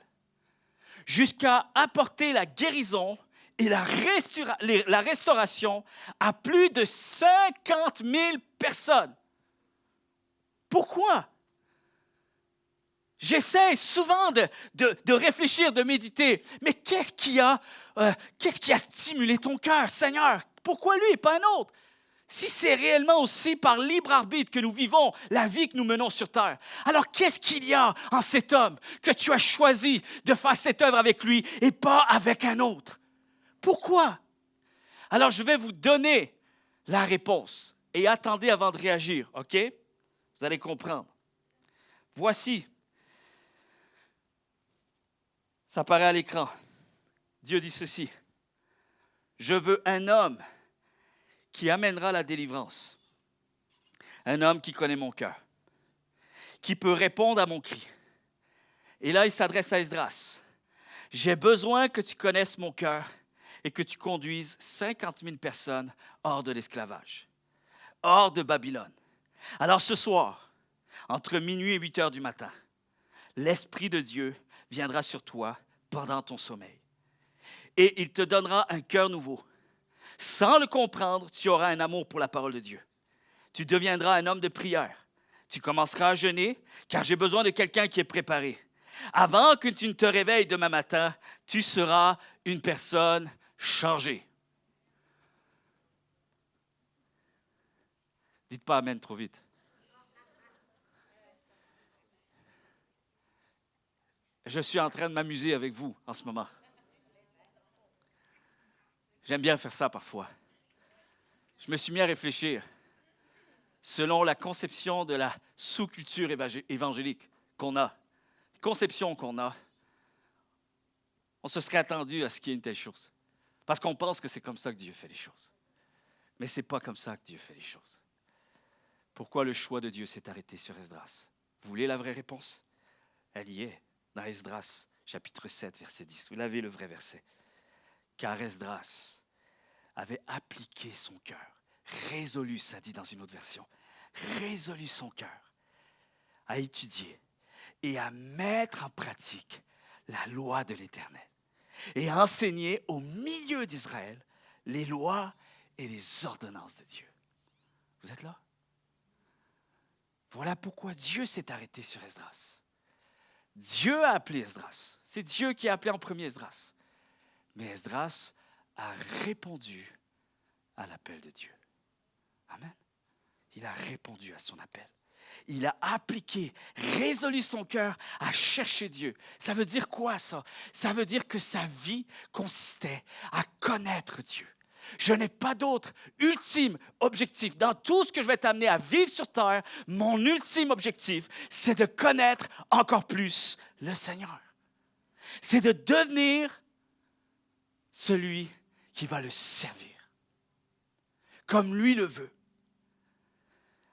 Speaker 2: jusqu'à apporter la guérison et la restauration à plus de 50 000 personnes. Pourquoi? J'essaie souvent de réfléchir, de méditer, mais qu'est-ce qui a stimulé ton cœur, Seigneur? Pourquoi lui et pas un autre? Si c'est réellement aussi par libre arbitre que nous vivons la vie que nous menons sur terre, alors qu'est-ce qu'il y a en cet homme que tu as choisi de faire cette œuvre avec lui et pas avec un autre? Pourquoi? Alors, je vais vous donner la réponse et attendez avant de réagir, OK? Vous allez comprendre. Voici, ça apparaît à l'écran. Dieu dit ceci: « Je veux un homme qui amènera la délivrance, un homme qui connaît mon cœur, qui peut répondre à mon cri. » Et là, il s'adresse à Esdras. « J'ai besoin que tu connaisses mon cœur et que tu conduises 50 000 personnes hors de l'esclavage, hors de Babylone. Alors ce soir, entre minuit et 8 heures du matin, l'Esprit de Dieu viendra sur toi pendant ton sommeil. Et il te donnera un cœur nouveau. Sans le comprendre, tu auras un amour pour la parole de Dieu. Tu deviendras un homme de prière. Tu commenceras à jeûner, car j'ai besoin de quelqu'un qui est préparé. Avant que tu ne te réveilles demain matin, tu seras une personne changée. » Dites pas amen trop vite. Je suis en train de m'amuser avec vous en ce moment. J'aime bien faire ça parfois. Je me suis mis à réfléchir selon la conception de la sous-culture évangélique qu'on a, conception qu'on a, on se serait attendu à ce qu'il y ait une telle chose. Parce qu'on pense que c'est comme ça que Dieu fait les choses. Mais ce n'est pas comme ça que Dieu fait les choses. Pourquoi le choix de Dieu s'est arrêté sur Esdras? Vous voulez la vraie réponse? Elle y est, dans Esdras, chapitre 7, verset 10. Vous l'avez, le vrai verset. Car Esdras avait appliqué son cœur, résolu, ça dit dans une autre version, résolu son cœur à étudier et à mettre en pratique la loi de l'Éternel et à enseigner au milieu d'Israël les lois et les ordonnances de Dieu. Vous êtes là? Voilà pourquoi Dieu s'est arrêté sur Esdras. Dieu a appelé Esdras. C'est Dieu qui a appelé en premier Esdras. Mais Esdras a répondu à l'appel de Dieu. Amen. Il a répondu à son appel. Il a appliqué, résolu son cœur à chercher Dieu. Ça veut dire quoi, ça? Ça veut dire que sa vie consistait à connaître Dieu. Je n'ai pas d'autre ultime objectif. Dans tout ce que je vais t'amener à vivre sur terre, mon ultime objectif, c'est de connaître encore plus le Seigneur. C'est de devenir celui qui va le servir, comme lui le veut.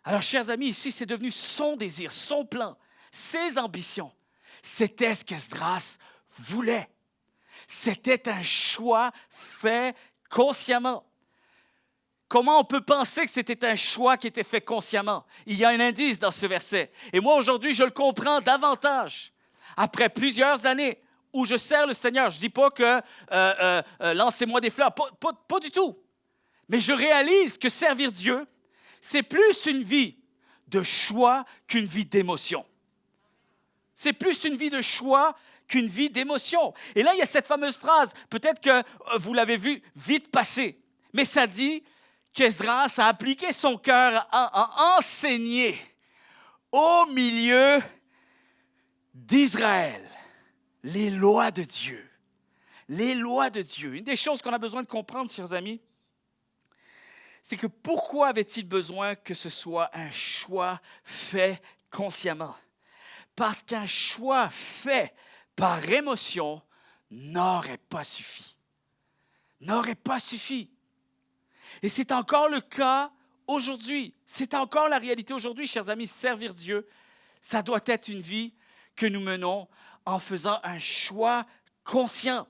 Speaker 2: Alors, chers amis, ici, c'est devenu son désir, son plan, ses ambitions. C'était ce qu'Esdras voulait. C'était un choix fait consciemment. Comment on peut penser que c'était un choix qui était fait consciemment? Il y a un indice dans ce verset. Et moi, aujourd'hui, je le comprends davantage. Après plusieurs années où je sers le Seigneur, je ne dis pas que lancez-moi des fleurs, pas du tout. Mais je réalise que servir Dieu, c'est plus une vie de choix qu'une vie d'émotion. C'est plus une vie de choix qu'une vie d'émotion. Et là, il y a cette fameuse phrase, peut-être que vous l'avez vu vite passer, mais ça dit qu'Esdras a appliqué son cœur à enseigner au milieu d'Israël les lois de Dieu. Les lois de Dieu. Une des choses qu'on a besoin de comprendre, chers amis, c'est que pourquoi avait-il besoin que ce soit un choix fait consciemment? Parce qu'un choix fait par émotion n'aurait pas suffi. N'aurait pas suffi. Et c'est encore le cas aujourd'hui. C'est encore la réalité aujourd'hui, chers amis. Servir Dieu, ça doit être une vie que nous menons en faisant un choix conscient.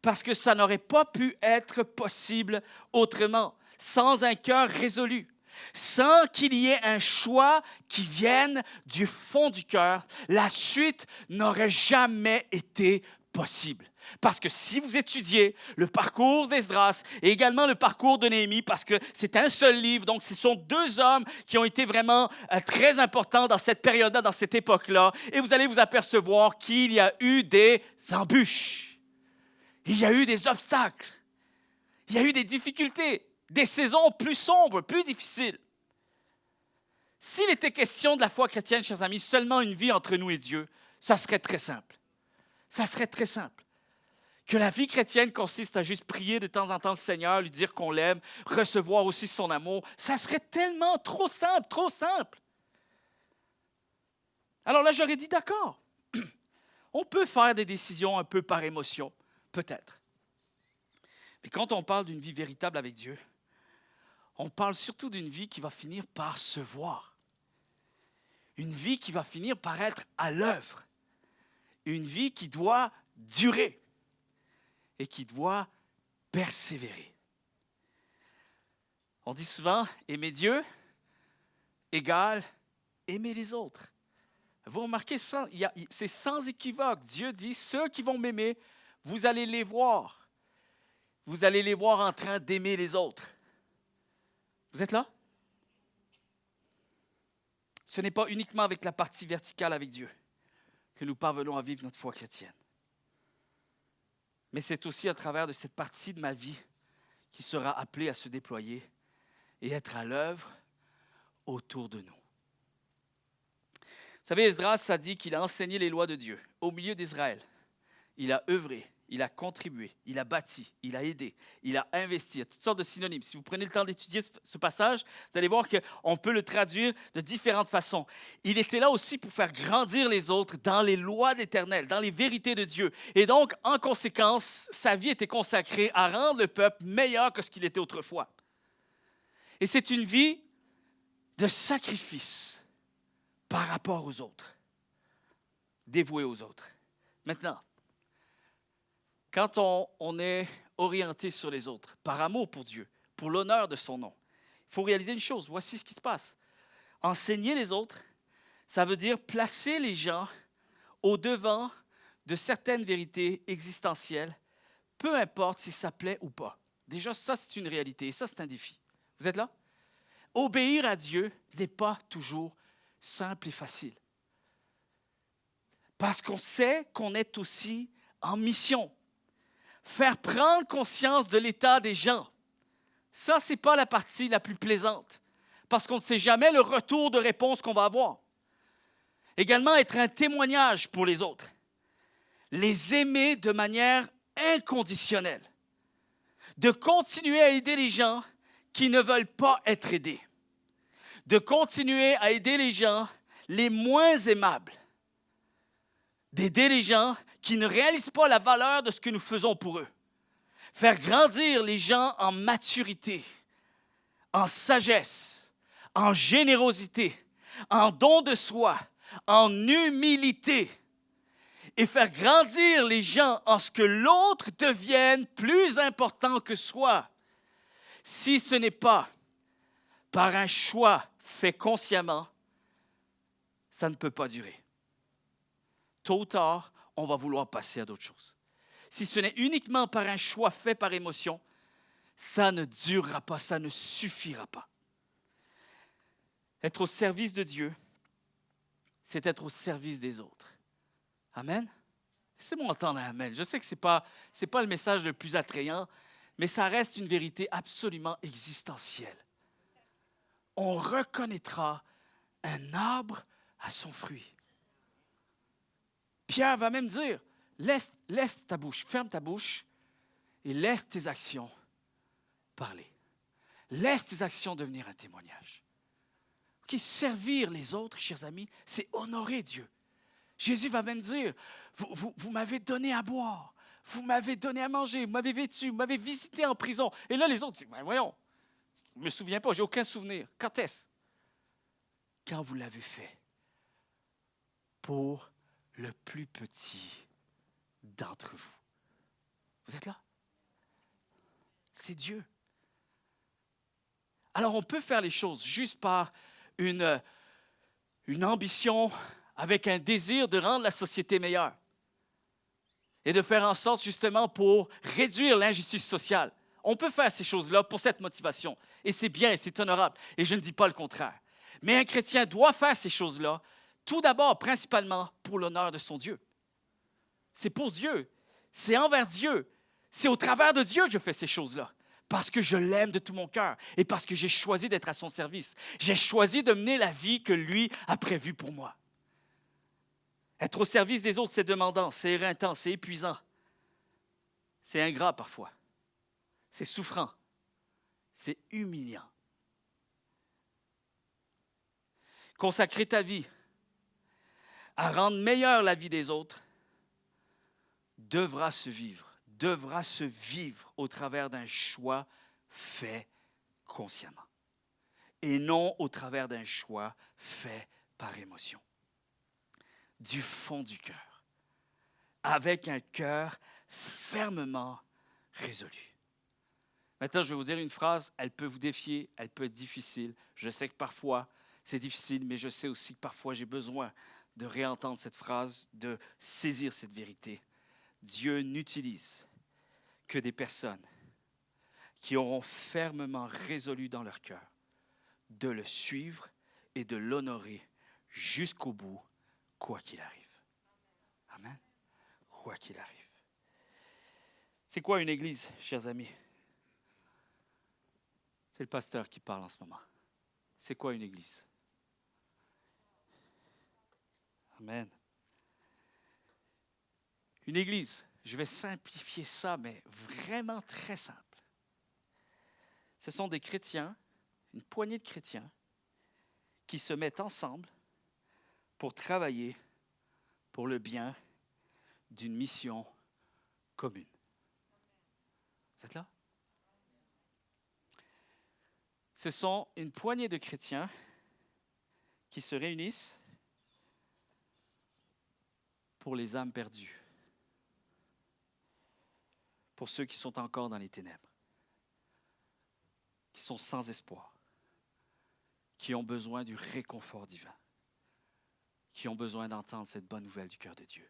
Speaker 2: Parce que ça n'aurait pas pu être possible autrement, sans un cœur résolu. Sans qu'il y ait un choix qui vienne du fond du cœur, la suite n'aurait jamais été possible. Parce que si vous étudiez le parcours d'Esdras et également le parcours de Néhémie, parce que c'est un seul livre, donc ce sont deux hommes qui ont été vraiment très importants dans cette période-là, dans cette époque-là, et vous allez vous apercevoir qu'il y a eu des embûches, il y a eu des obstacles, il y a eu des difficultés, des saisons plus sombres, plus difficiles. S'il était question de la foi chrétienne, chers amis, seulement une vie entre nous et Dieu, ça serait très simple. Ça serait très simple. Que la vie chrétienne consiste à juste prier de temps en temps le Seigneur, lui dire qu'on l'aime, recevoir aussi son amour, ça serait tellement trop simple, trop simple. Alors là, j'aurais dit d'accord. On peut faire des décisions un peu par émotion, peut-être. Mais quand on parle d'une vie véritable avec Dieu, on parle surtout d'une vie qui va finir par se voir. Une vie qui va finir par être à l'œuvre. Une vie qui doit durer et qui doit persévérer. On dit souvent, aimer Dieu égale aimer les autres. Vous remarquez, c'est sans équivoque. Dieu dit, ceux qui vont m'aimer, vous allez les voir. Vous allez les voir en train d'aimer les autres. Vous êtes là? Ce n'est pas uniquement avec la partie verticale avec Dieu que nous parvenons à vivre notre foi chrétienne. Mais c'est aussi à travers de cette partie de ma vie qui sera appelée à se déployer et être à l'œuvre autour de nous. Vous savez, Esdras a dit qu'il a enseigné les lois de Dieu au milieu d'Israël. Il a œuvré, il a contribué, il a bâti, il a aidé, il a investi. Il y a toutes sortes de synonymes. Si vous prenez le temps d'étudier ce passage, vous allez voir qu'on peut le traduire de différentes façons. Il était là aussi pour faire grandir les autres dans les lois d'Éternel, dans les vérités de Dieu. Et donc, en conséquence, sa vie était consacrée à rendre le peuple meilleur que ce qu'il était autrefois. Et c'est une vie de sacrifice par rapport aux autres, dévouée aux autres. Maintenant, quand on est orienté sur les autres, par amour pour Dieu, pour l'honneur de son nom, il faut réaliser une chose. Voici ce qui se passe. Enseigner les autres, ça veut dire placer les gens au-devant de certaines vérités existentielles, peu importe si ça plaît ou pas. Déjà, ça, c'est une réalité et ça, c'est un défi. Vous êtes là? Obéir à Dieu n'est pas toujours simple et facile. Parce qu'on sait qu'on est aussi en mission. Faire prendre conscience de l'état des gens, ça, ce n'est pas la partie la plus plaisante, parce qu'on ne sait jamais le retour de réponse qu'on va avoir. Également, être un témoignage pour les autres. Les aimer de manière inconditionnelle. De continuer à aider les gens qui ne veulent pas être aidés. De continuer à aider les gens les moins aimables. D'aider les gens qui ne réalisent pas la valeur de ce que nous faisons pour eux. Faire grandir les gens en maturité, en sagesse, en générosité, en don de soi, en humilité. Et faire grandir les gens en ce que l'autre devienne plus important que soi. Si ce n'est pas par un choix fait consciemment, ça ne peut pas durer. Tôt ou tard, on va vouloir passer à d'autres choses. Si ce n'est uniquement par un choix fait par émotion, ça ne durera pas, ça ne suffira pas. Être au service de Dieu, c'est être au service des autres. Amen? Laissez-moi entendre un amen. Je sais que ce n'est pas le message le plus attrayant, mais ça reste une vérité absolument existentielle. On reconnaîtra un arbre à son fruit. Pierre va même dire, laisse ta bouche, ferme ta bouche et laisse tes actions parler. Laisse tes actions devenir un témoignage. Okay, servir les autres, chers amis, c'est honorer Dieu. Jésus va même dire, vous m'avez donné à boire, vous m'avez donné à manger, vous m'avez vêtu, vous m'avez visité en prison. Et là, les autres disent, ben voyons, je ne me souviens pas, j'ai aucun souvenir. Quand est-ce? Quand vous l'avez fait pour le plus petit d'entre vous. Vous êtes là? C'est Dieu. Alors, on peut faire les choses juste par une ambition avec un désir de rendre la société meilleure et de faire en sorte justement pour réduire l'injustice sociale. On peut faire ces choses-là pour cette motivation et c'est bien et c'est honorable et je ne dis pas le contraire. Mais un chrétien doit faire ces choses-là tout d'abord, principalement pour l'honneur de son Dieu. C'est pour Dieu, c'est envers Dieu, c'est au travers de Dieu que je fais ces choses-là. Parce que je l'aime de tout mon cœur et parce que j'ai choisi d'être à son service. J'ai choisi de mener la vie que lui a prévue pour moi. Être au service des autres, c'est demandant, c'est éreintant, c'est épuisant. C'est ingrat parfois. C'est souffrant. C'est humiliant. Consacrer ta vie à rendre meilleure la vie des autres devra se vivre au travers d'un choix fait consciemment et non au travers d'un choix fait par émotion. Du fond du cœur, avec un cœur fermement résolu. Maintenant, je vais vous dire une phrase, elle peut vous défier, elle peut être difficile. Je sais que parfois, c'est difficile, mais je sais aussi que parfois, j'ai besoin de réentendre cette phrase, de saisir cette vérité. Dieu n'utilise que des personnes qui auront fermement résolu dans leur cœur de le suivre et de l'honorer jusqu'au bout, quoi qu'il arrive. Amen. Quoi qu'il arrive. C'est quoi une église, chers amis? C'est le pasteur qui parle en ce moment. C'est quoi une église? Amen. Une église, je vais simplifier ça, mais vraiment très simple. Ce sont des chrétiens, une poignée de chrétiens, qui se mettent ensemble pour travailler pour le bien d'une mission commune. Vous êtes là? Ce sont une poignée de chrétiens qui se réunissent pour les âmes perdues, pour ceux qui sont encore dans les ténèbres, qui sont sans espoir, qui ont besoin du réconfort divin, qui ont besoin d'entendre cette bonne nouvelle du cœur de Dieu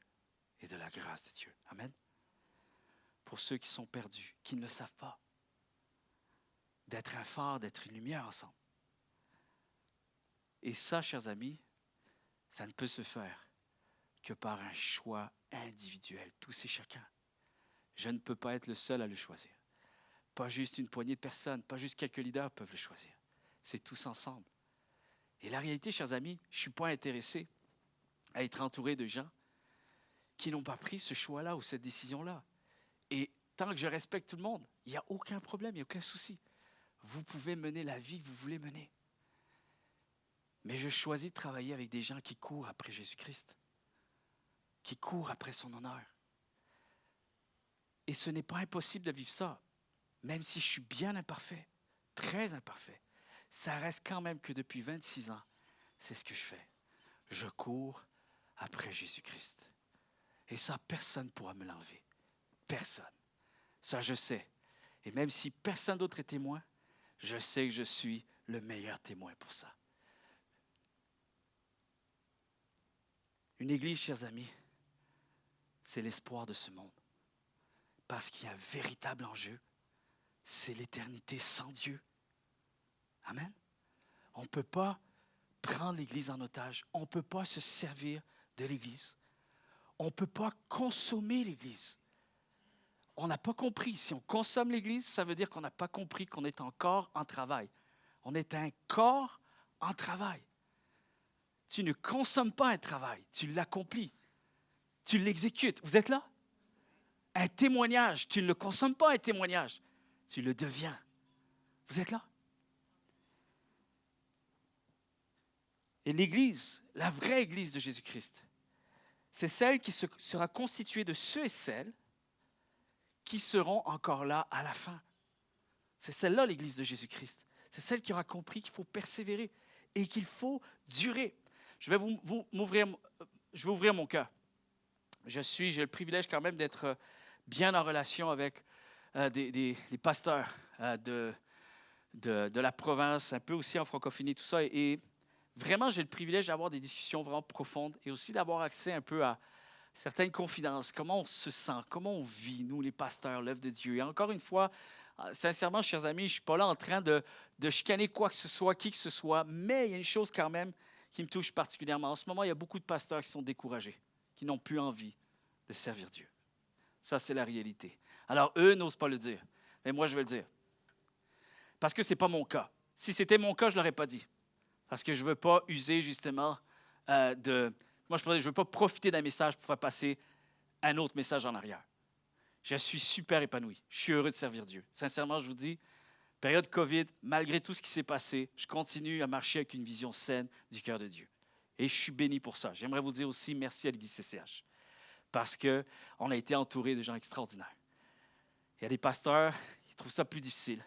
Speaker 2: et de la grâce de Dieu. Amen. Pour ceux qui sont perdus, qui ne le savent pas, d'être un phare, d'être une lumière ensemble. Et ça, chers amis, ça ne peut se faire que par un choix individuel, tous et chacun. Je ne peux pas être le seul à le choisir. Pas juste une poignée de personnes, pas juste quelques leaders peuvent le choisir. C'est tous ensemble. Et la réalité, chers amis, je ne suis pas intéressé à être entouré de gens qui n'ont pas pris ce choix-là ou cette décision-là. Et tant que je respecte tout le monde, il n'y a aucun problème, il n'y a aucun souci. Vous pouvez mener la vie que vous voulez mener. Mais je choisis de travailler avec des gens qui courent après Jésus-Christ, qui courent après son honneur. Et ce n'est pas impossible de vivre ça, même si je suis bien imparfait, très imparfait. Ça reste quand même que depuis 26 ans, c'est ce que je fais. Je cours après Jésus-Christ. Et ça, personne ne pourra me l'enlever. Personne. Ça, je sais. Et même si personne d'autre est témoin, je sais que je suis le meilleur témoin pour ça. Une église, chers amis, c'est l'espoir de ce monde. Parce qu'il y a un véritable enjeu, c'est l'éternité sans Dieu. Amen. On ne peut pas prendre l'Église en otage. On ne peut pas se servir de l'Église. On ne peut pas consommer l'Église. On n'a pas compris. Si on consomme l'Église, ça veut dire qu'on n'a pas compris qu'on est encore en travail. On est un corps en travail. Tu ne consommes pas un travail, tu l'accomplis. Tu l'exécutes. Vous êtes là? Un témoignage, tu ne le consommes pas un témoignage, tu le deviens. Vous êtes là? Et l'Église, la vraie Église de Jésus-Christ, c'est celle qui sera constituée de ceux et celles qui seront encore là à la fin. C'est celle-là, l'Église de Jésus-Christ. C'est celle qui aura compris qu'il faut persévérer et qu'il faut durer. Je vais ouvrir mon cœur. J'ai le privilège quand même d'être bien en relation avec les pasteurs de la province, un peu aussi en francophonie, tout ça. Et vraiment, j'ai le privilège d'avoir des discussions vraiment profondes et aussi d'avoir accès un peu à certaines confidences. Comment on se sent, comment on vit, nous, les pasteurs, l'œuvre de Dieu. Et encore une fois, sincèrement, chers amis, je ne suis pas là en train de chicaner quoi que ce soit, qui que ce soit, mais il y a une chose quand même qui me touche particulièrement. En ce moment, il y a beaucoup de pasteurs qui sont découragés, qui n'ont plus envie de servir Dieu. Ça, c'est la réalité. Alors, eux n'osent pas le dire, mais moi, je vais le dire. Parce que ce n'est pas mon cas. Si c'était mon cas, je ne l'aurais pas dit. Parce que je ne veux pas user justement Moi, je ne veux pas profiter d'un message pour faire passer un autre message en arrière. Je suis super épanoui. Je suis heureux de servir Dieu. Sincèrement, je vous dis, période COVID, malgré tout ce qui s'est passé, je continue à marcher avec une vision saine du cœur de Dieu. Et je suis béni pour ça. J'aimerais vous dire aussi merci à l'Église CCH. Parce qu'on a été entouré de gens extraordinaires. Il y a des pasteurs qui trouvent ça plus difficile.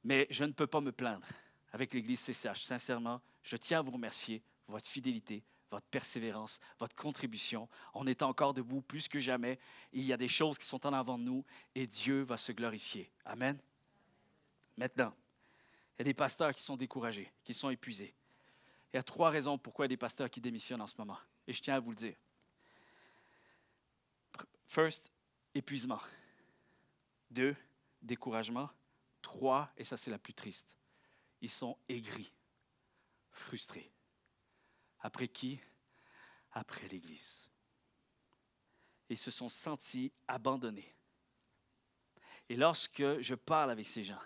Speaker 2: Mais je ne peux pas me plaindre avec l'Église CCH. Sincèrement, je tiens à vous remercier pour votre fidélité, votre persévérance, votre contribution. On est encore debout plus que jamais. Il y a des choses qui sont en avant de nous et Dieu va se glorifier. Amen. Maintenant, il y a des pasteurs qui sont découragés, qui sont épuisés. Il y a 3 raisons pourquoi il y a des pasteurs qui démissionnent en ce moment. Et je tiens à vous le dire. First, épuisement. 2, découragement. 3, et ça c'est la plus triste, ils sont aigris, frustrés. Après qui? Après l'Église. Ils se sont sentis abandonnés. Et lorsque je parle avec ces gens,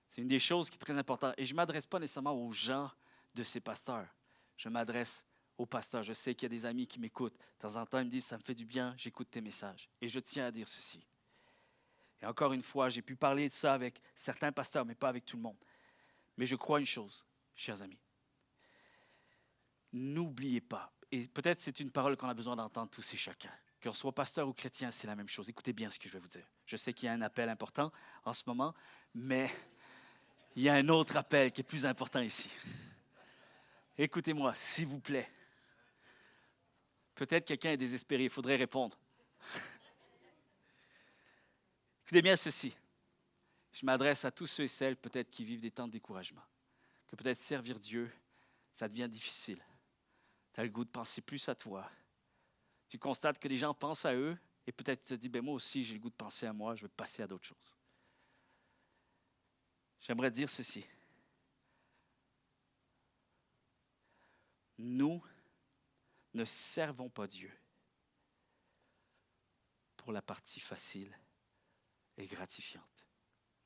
Speaker 2: c'est une des choses qui est très importante. Et je ne m'adresse pas nécessairement aux gens de ces pasteurs. Je m'adresse aux pasteurs. Je sais qu'il y a des amis qui m'écoutent. De temps en temps, ils me disent, ça me fait du bien, j'écoute tes messages. Et je tiens à dire ceci. Et encore une fois, j'ai pu parler de ça avec certains pasteurs, mais pas avec tout le monde. Mais je crois une chose, chers amis. N'oubliez pas, et peut-être c'est une parole qu'on a besoin d'entendre tous et chacun, qu'on soit pasteur ou chrétien, c'est la même chose. Écoutez bien ce que je vais vous dire. Je sais qu'il y a un appel important en ce moment, mais il y a un autre appel qui est plus important ici. Écoutez-moi, s'il vous plaît. Peut-être quelqu'un est désespéré, il faudrait répondre. Écoutez bien ceci. Je m'adresse à tous ceux et celles peut-être qui vivent des temps de découragement. Que peut-être servir Dieu, ça devient difficile. Tu as le goût de penser plus à toi. Tu constates que les gens pensent à eux et peut-être tu te dis, moi aussi j'ai le goût de penser à moi, je veux passer à d'autres choses. J'aimerais dire ceci. Nous ne servons pas Dieu pour la partie facile et gratifiante.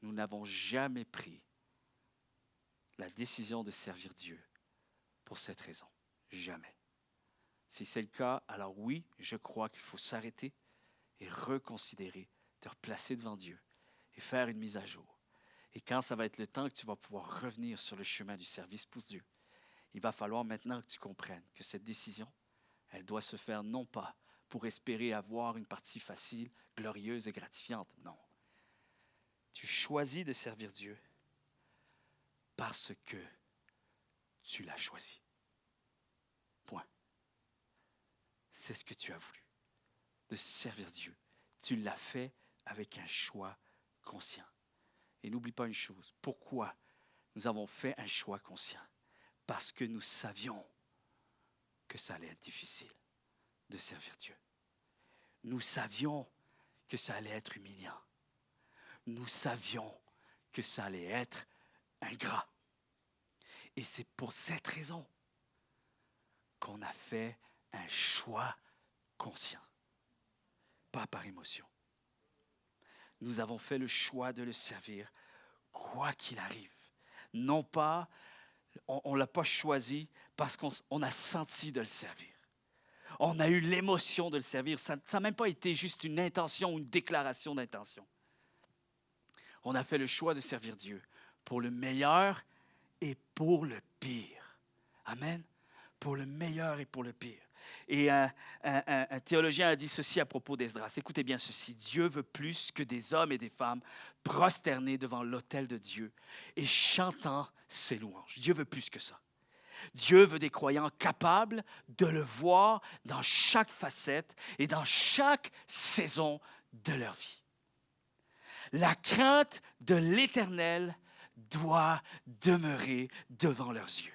Speaker 2: Nous n'avons jamais pris la décision de servir Dieu pour cette raison. Jamais. Si c'est le cas, alors oui, je crois qu'il faut s'arrêter et reconsidérer, te replacer devant Dieu et faire une mise à jour. Et quand ça va être le temps que tu vas pouvoir revenir sur le chemin du service pour Dieu, il va falloir maintenant que tu comprennes que cette décision, elle doit se faire non pas pour espérer avoir une partie facile, glorieuse et gratifiante. Non. Tu choisis de servir Dieu parce que tu l'as choisi. Point. C'est ce que tu as voulu, de servir Dieu. Tu l'as fait avec un choix conscient. Et n'oublie pas une chose, pourquoi nous avons fait un choix conscient? Parce que nous savions que ça allait être difficile de servir Dieu. Nous savions que ça allait être humiliant. Nous savions que ça allait être ingrat. Et c'est pour cette raison qu'on a fait un choix conscient, pas par émotion. Nous avons fait le choix de le servir, quoi qu'il arrive. Non pas, on ne l'a pas choisi parce qu'on a senti de le servir. On a eu l'émotion de le servir. Ça n'a même pas été juste une intention ou une déclaration d'intention. On a fait le choix de servir Dieu pour le meilleur et pour le pire. Amen. Pour le meilleur et pour le pire. Et un théologien a dit ceci à propos d'Esdras. Écoutez bien ceci. Dieu veut plus que des hommes et des femmes prosternés devant l'autel de Dieu et chantant ses louanges. Dieu veut plus que ça. Dieu veut des croyants capables de le voir dans chaque facette et dans chaque saison de leur vie. La crainte de l'Éternel doit demeurer devant leurs yeux.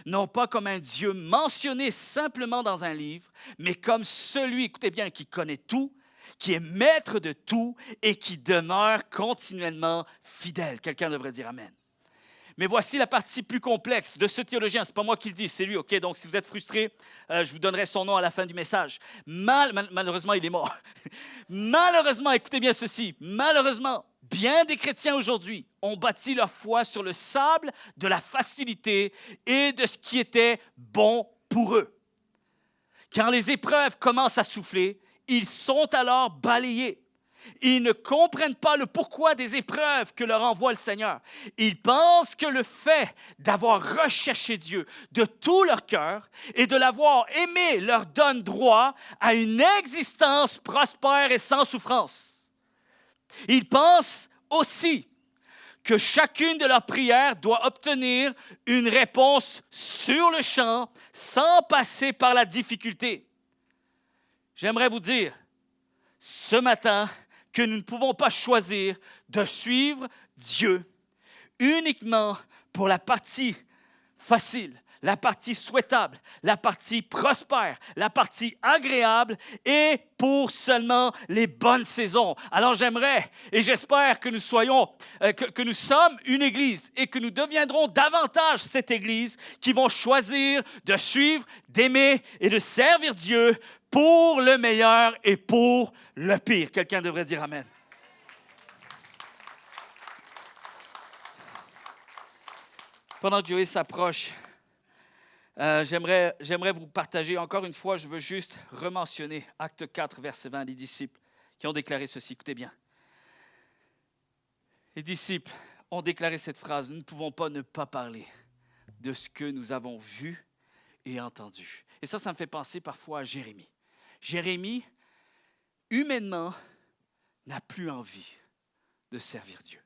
Speaker 2: Non pas comme un Dieu mentionné simplement dans un livre, mais comme celui, écoutez bien, qui connaît tout, qui est maître de tout et qui demeure continuellement fidèle. Quelqu'un devrait dire Amen. Mais voici la partie plus complexe de ce théologien. Ce n'est pas moi qui le dis, c'est lui. OK? Donc, si vous êtes frustré, je vous donnerai son nom à la fin du message. Malheureusement, il est mort. Malheureusement, écoutez bien ceci. Malheureusement, bien des chrétiens aujourd'hui ont bâti leur foi sur le sable de la facilité et de ce qui était bon pour eux. Quand les épreuves commencent à souffler, ils sont alors balayés. Ils ne comprennent pas le pourquoi des épreuves que leur envoie le Seigneur. Ils pensent que le fait d'avoir recherché Dieu de tout leur cœur et de l'avoir aimé leur donne droit à une existence prospère et sans souffrance. Ils pensent aussi que chacune de leurs prières doit obtenir une réponse sur le champ sans passer par la difficulté. J'aimerais vous dire, ce matin, que nous ne pouvons pas choisir de suivre Dieu uniquement pour la partie facile, la partie souhaitable, la partie prospère, la partie agréable et pour seulement les bonnes saisons. Alors j'aimerais et j'espère que nous sommes une Église et que nous deviendrons davantage cette Église qui vont choisir de suivre, d'aimer et de servir Dieu pour le meilleur et pour le pire. Quelqu'un devrait dire Amen. Pendant que Joey s'approche, j'aimerais vous partager, encore une fois, je veux juste rementionner Acte 4, verset 20, les disciples qui ont déclaré ceci. Écoutez bien. Les disciples ont déclaré cette phrase, « Nous ne pouvons pas ne pas parler de ce que nous avons vu et entendu. » Et ça me fait penser parfois à Jérémie. Jérémie, humainement, n'a plus envie de servir Dieu.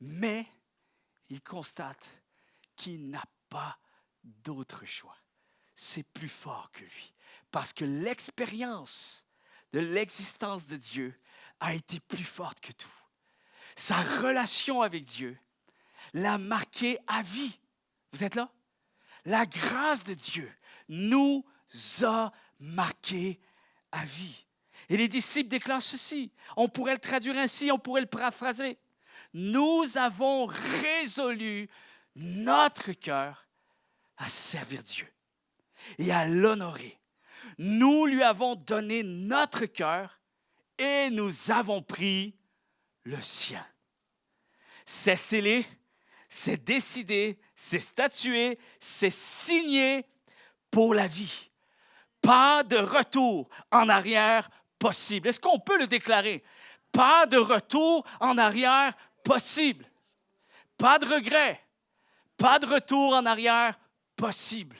Speaker 2: Mais il constate qu'il n'a pas d'autre choix. C'est plus fort que lui. Parce que l'expérience de l'existence de Dieu a été plus forte que tout. Sa relation avec Dieu l'a marqué à vie. Vous êtes là? La grâce de Dieu nous a marqués à vie. Et les disciples déclarent ceci. On pourrait le traduire ainsi, on pourrait le paraphraser. Nous avons résolu notre cœur à servir Dieu et à l'honorer. Nous lui avons donné notre cœur et nous avons pris le sien. C'est scellé, c'est décidé, c'est statué, c'est signé pour la vie. Pas de retour en arrière possible. Est-ce qu'on peut le déclarer? Pas de retour en arrière possible. Pas de regret. Pas de retour en arrière possible.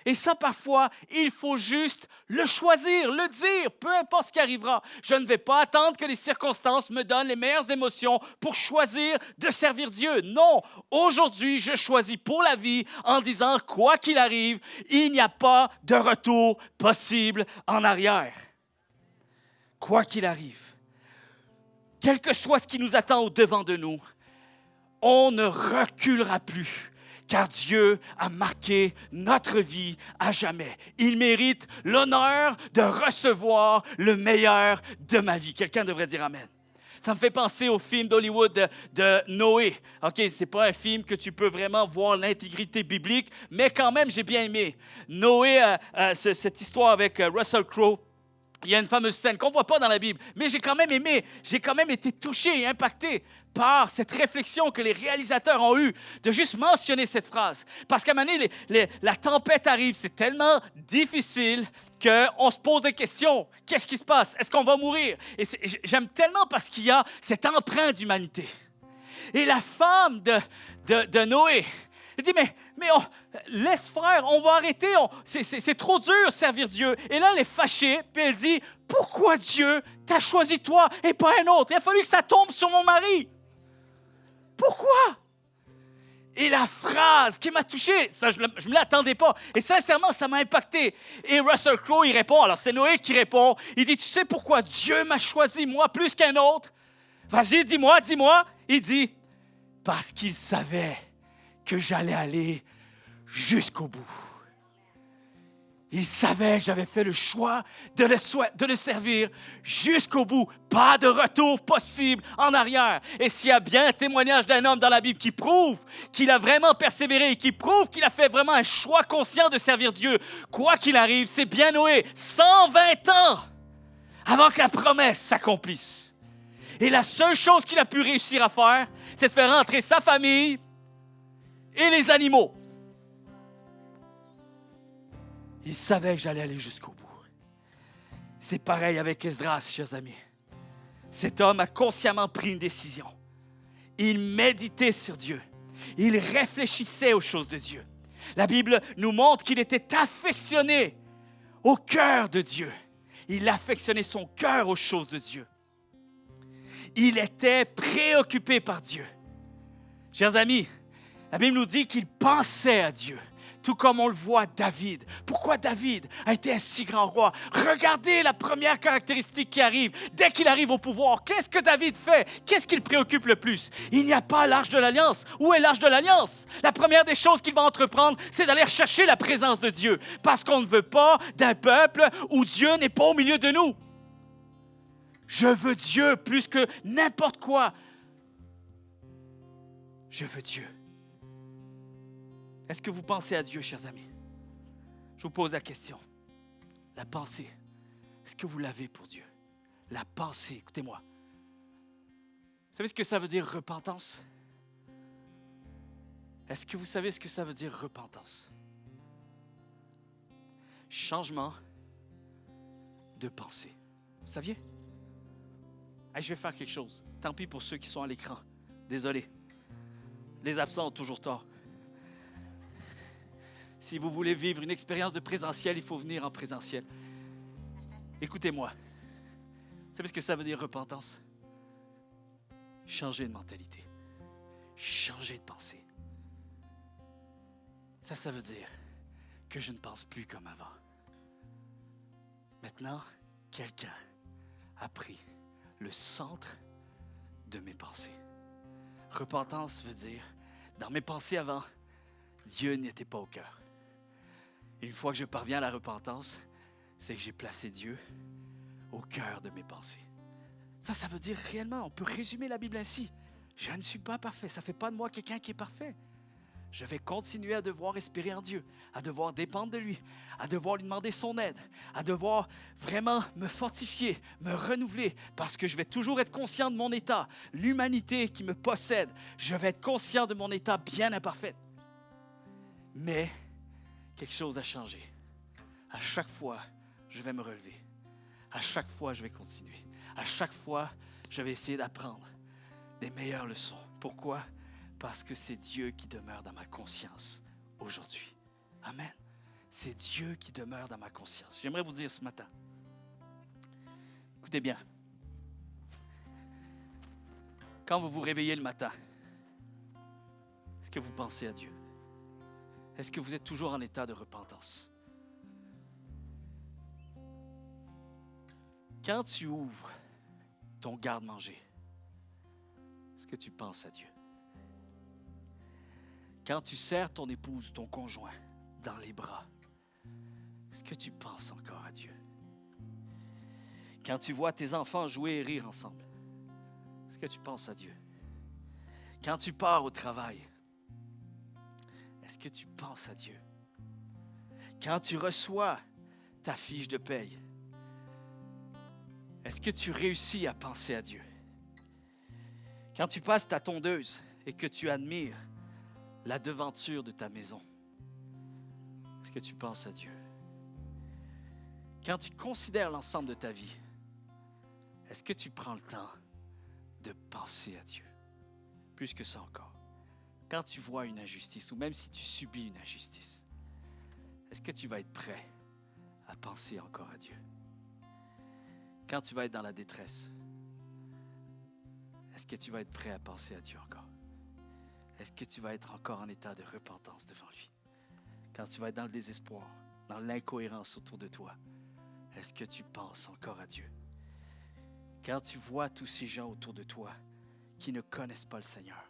Speaker 2: Et ça, parfois, il faut juste le choisir, le dire, peu importe ce qui arrivera. Je ne vais pas attendre que les circonstances me donnent les meilleures émotions pour choisir de servir Dieu. Non, aujourd'hui, je choisis pour la vie en disant, quoi qu'il arrive, il n'y a pas de retour possible en arrière. Quoi qu'il arrive, quel que soit ce qui nous attend au-devant de nous, on ne reculera plus, car Dieu a marqué notre vie à jamais. Il mérite l'honneur de recevoir le meilleur de ma vie. Quelqu'un devrait dire Amen. Ça me fait penser au film d'Hollywood de Noé. OK, ce n'est pas un film que tu peux vraiment voir l'intégrité biblique, mais quand même, j'ai bien aimé. Noé, cette histoire avec Russell Crowe. Il y a une fameuse scène qu'on ne voit pas dans la Bible, mais j'ai quand même aimé, j'ai quand même été touché et impacté par cette réflexion que les réalisateurs ont eue de juste mentionner cette phrase. Parce qu'à un moment donné, la tempête arrive, c'est tellement difficile qu'on se pose des questions. Qu'est-ce qui se passe? Est-ce qu'on va mourir? Et j'aime tellement parce qu'il y a cette empreinte d'humanité. Et la femme de Noé, elle dit, mais laisse faire, on va arrêter, c'est trop dur servir Dieu. Et là, elle est fâchée, puis elle dit, pourquoi Dieu t'a choisi toi et pas un autre? Il a fallu que ça tombe sur mon mari. Pourquoi? Et la phrase qui m'a touché, ça, je ne me l'attendais pas. Et sincèrement, ça m'a impacté. Et Russell Crowe, il répond, alors c'est Noé qui répond, il dit, tu sais pourquoi Dieu m'a choisi, moi, plus qu'un autre? Vas-y, dis-moi. Il dit, parce qu'il savait que j'allais aller jusqu'au bout. Il savait que j'avais fait le choix de le servir jusqu'au bout. Pas de retour possible en arrière. Et s'il y a bien un témoignage d'un homme dans la Bible qui prouve qu'il a vraiment persévéré et qui prouve qu'il a fait vraiment un choix conscient de servir Dieu, quoi qu'il arrive, c'est bien Noé. 120 ans avant que la promesse s'accomplisse. Et la seule chose qu'il a pu réussir à faire, c'est de faire rentrer sa famille et les animaux. Il savait que j'allais aller jusqu'au bout. C'est pareil avec Esdras, chers amis. Cet homme a consciemment pris une décision. Il méditait sur Dieu. Il réfléchissait aux choses de Dieu. La Bible nous montre qu'il était affectionné au cœur de Dieu. Il affectionnait son cœur aux choses de Dieu. Il était préoccupé par Dieu. Chers amis, la Bible nous dit qu'il pensait à Dieu, tout comme on le voit David. Pourquoi David a été un si grand roi? Regardez la première caractéristique qui arrive. Dès qu'il arrive au pouvoir, qu'est-ce que David fait? Qu'est-ce qui le préoccupe le plus? Il n'y a pas l'Arche de l'Alliance. Où est l'Arche de l'Alliance? La première des choses qu'il va entreprendre, c'est d'aller chercher la présence de Dieu. Parce qu'on ne veut pas d'un peuple où Dieu n'est pas au milieu de nous. Je veux Dieu plus que n'importe quoi. Je veux Dieu. Est-ce que vous pensez à Dieu, chers amis? Je vous pose la question. La pensée, est-ce que vous l'avez pour Dieu? La pensée, écoutez-moi. Vous savez ce que ça veut dire repentance? Est-ce que vous savez ce que ça veut dire repentance? Changement de pensée. Vous saviez? Hey, je vais faire quelque chose. Tant pis pour ceux qui sont à l'écran. Désolé. Les absents ont toujours tort. Si vous voulez vivre une expérience de présentiel, il faut venir en présentiel. Écoutez-moi. Vous savez ce que ça veut dire repentance? Changer de mentalité. Changer de pensée. Ça veut dire que je ne pense plus comme avant. Maintenant, quelqu'un a pris le centre de mes pensées. Repentance veut dire, dans mes pensées avant, Dieu n'était pas au cœur. Une fois que je parviens à la repentance, c'est que j'ai placé Dieu au cœur de mes pensées. Ça veut dire réellement, on peut résumer la Bible ainsi. Je ne suis pas parfait, ça ne fait pas de moi quelqu'un qui est parfait. Je vais continuer à devoir espérer en Dieu, à devoir dépendre de lui, à devoir lui demander son aide, à devoir vraiment me fortifier, me renouveler, parce que je vais toujours être conscient de mon état, l'humanité qui me possède. Je vais être conscient de mon état bien imparfait. Mais quelque chose a changé. À chaque fois, je vais me relever. À chaque fois, je vais continuer. À chaque fois, je vais essayer d'apprendre les meilleures leçons. Pourquoi? Parce que c'est Dieu qui demeure dans ma conscience aujourd'hui. Amen. C'est Dieu qui demeure dans ma conscience. J'aimerais vous dire ce matin, écoutez bien, quand vous vous réveillez le matin, est-ce que vous pensez à Dieu? Est-ce que vous êtes toujours en état de repentance? Quand tu ouvres ton garde-manger, est-ce que tu penses à Dieu? Quand tu serres ton épouse, ton conjoint, dans les bras, est-ce que tu penses encore à Dieu? Quand tu vois tes enfants jouer et rire ensemble, est-ce que tu penses à Dieu? Quand tu pars au travail, est-ce que tu penses à Dieu? Quand tu reçois ta fiche de paye, est-ce que tu réussis à penser à Dieu? Quand tu passes ta tondeuse et que tu admires la devanture de ta maison, est-ce que tu penses à Dieu? Quand tu considères l'ensemble de ta vie, est-ce que tu prends le temps de penser à Dieu? Plus que ça encore. Quand tu vois une injustice, ou même si tu subis une injustice, est-ce que tu vas être prêt à penser encore à Dieu? Quand tu vas être dans la détresse, est-ce que tu vas être prêt à penser à Dieu encore? Est-ce que tu vas être encore en état de repentance devant lui? Quand tu vas être dans le désespoir, dans l'incohérence autour de toi, est-ce que tu penses encore à Dieu? Quand tu vois tous ces gens autour de toi qui ne connaissent pas le Seigneur,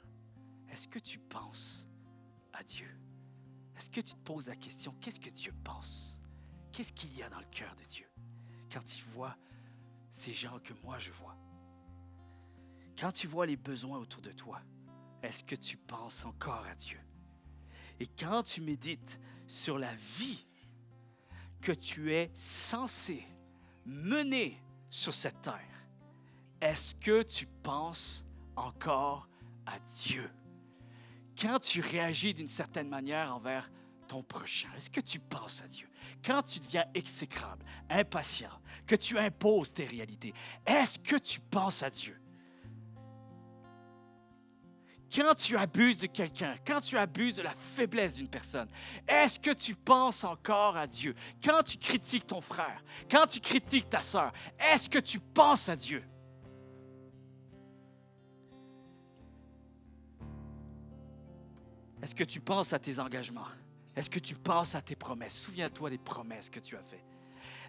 Speaker 2: est-ce que tu penses à Dieu? Est-ce que tu te poses la question, qu'est-ce que Dieu pense? Qu'est-ce qu'il y a dans le cœur de Dieu quand il voit ces gens que moi je vois? Quand tu vois les besoins autour de toi, est-ce que tu penses encore à Dieu? Et quand tu médites sur la vie que tu es censé mener sur cette terre, est-ce que tu penses encore à Dieu? Quand tu réagis d'une certaine manière envers ton prochain, est-ce que tu penses à Dieu? Quand tu deviens exécrable, impatient, que tu imposes tes réalités, est-ce que tu penses à Dieu? Quand tu abuses de quelqu'un, quand tu abuses de la faiblesse d'une personne, est-ce que tu penses encore à Dieu? Quand tu critiques ton frère, quand tu critiques ta sœur, est-ce que tu penses à Dieu? Est-ce que tu penses à tes engagements? Est-ce que tu penses à tes promesses? Souviens-toi des promesses que tu as faites.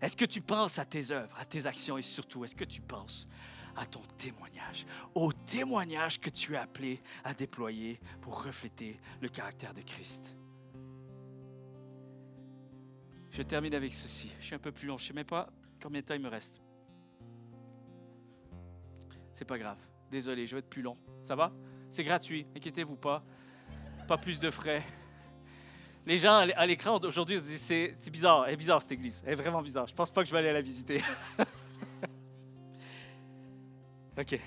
Speaker 2: Est-ce que tu penses à tes œuvres, à tes actions et surtout, est-ce que tu penses à ton témoignage, au témoignage que tu es appelé à déployer pour refléter le caractère de Christ? Je termine avec ceci. Je suis un peu plus long. Je ne sais même pas combien de temps il me reste. C'est pas grave. Désolé, je vais être plus long. Ça va? C'est gratuit. Inquiétez-vous pas. Pas plus de frais. Les gens à l'écran aujourd'hui se disent c'est bizarre. Elle est bizarre cette église. Elle est vraiment bizarre. Je ne pense pas que je vais aller la visiter. OK.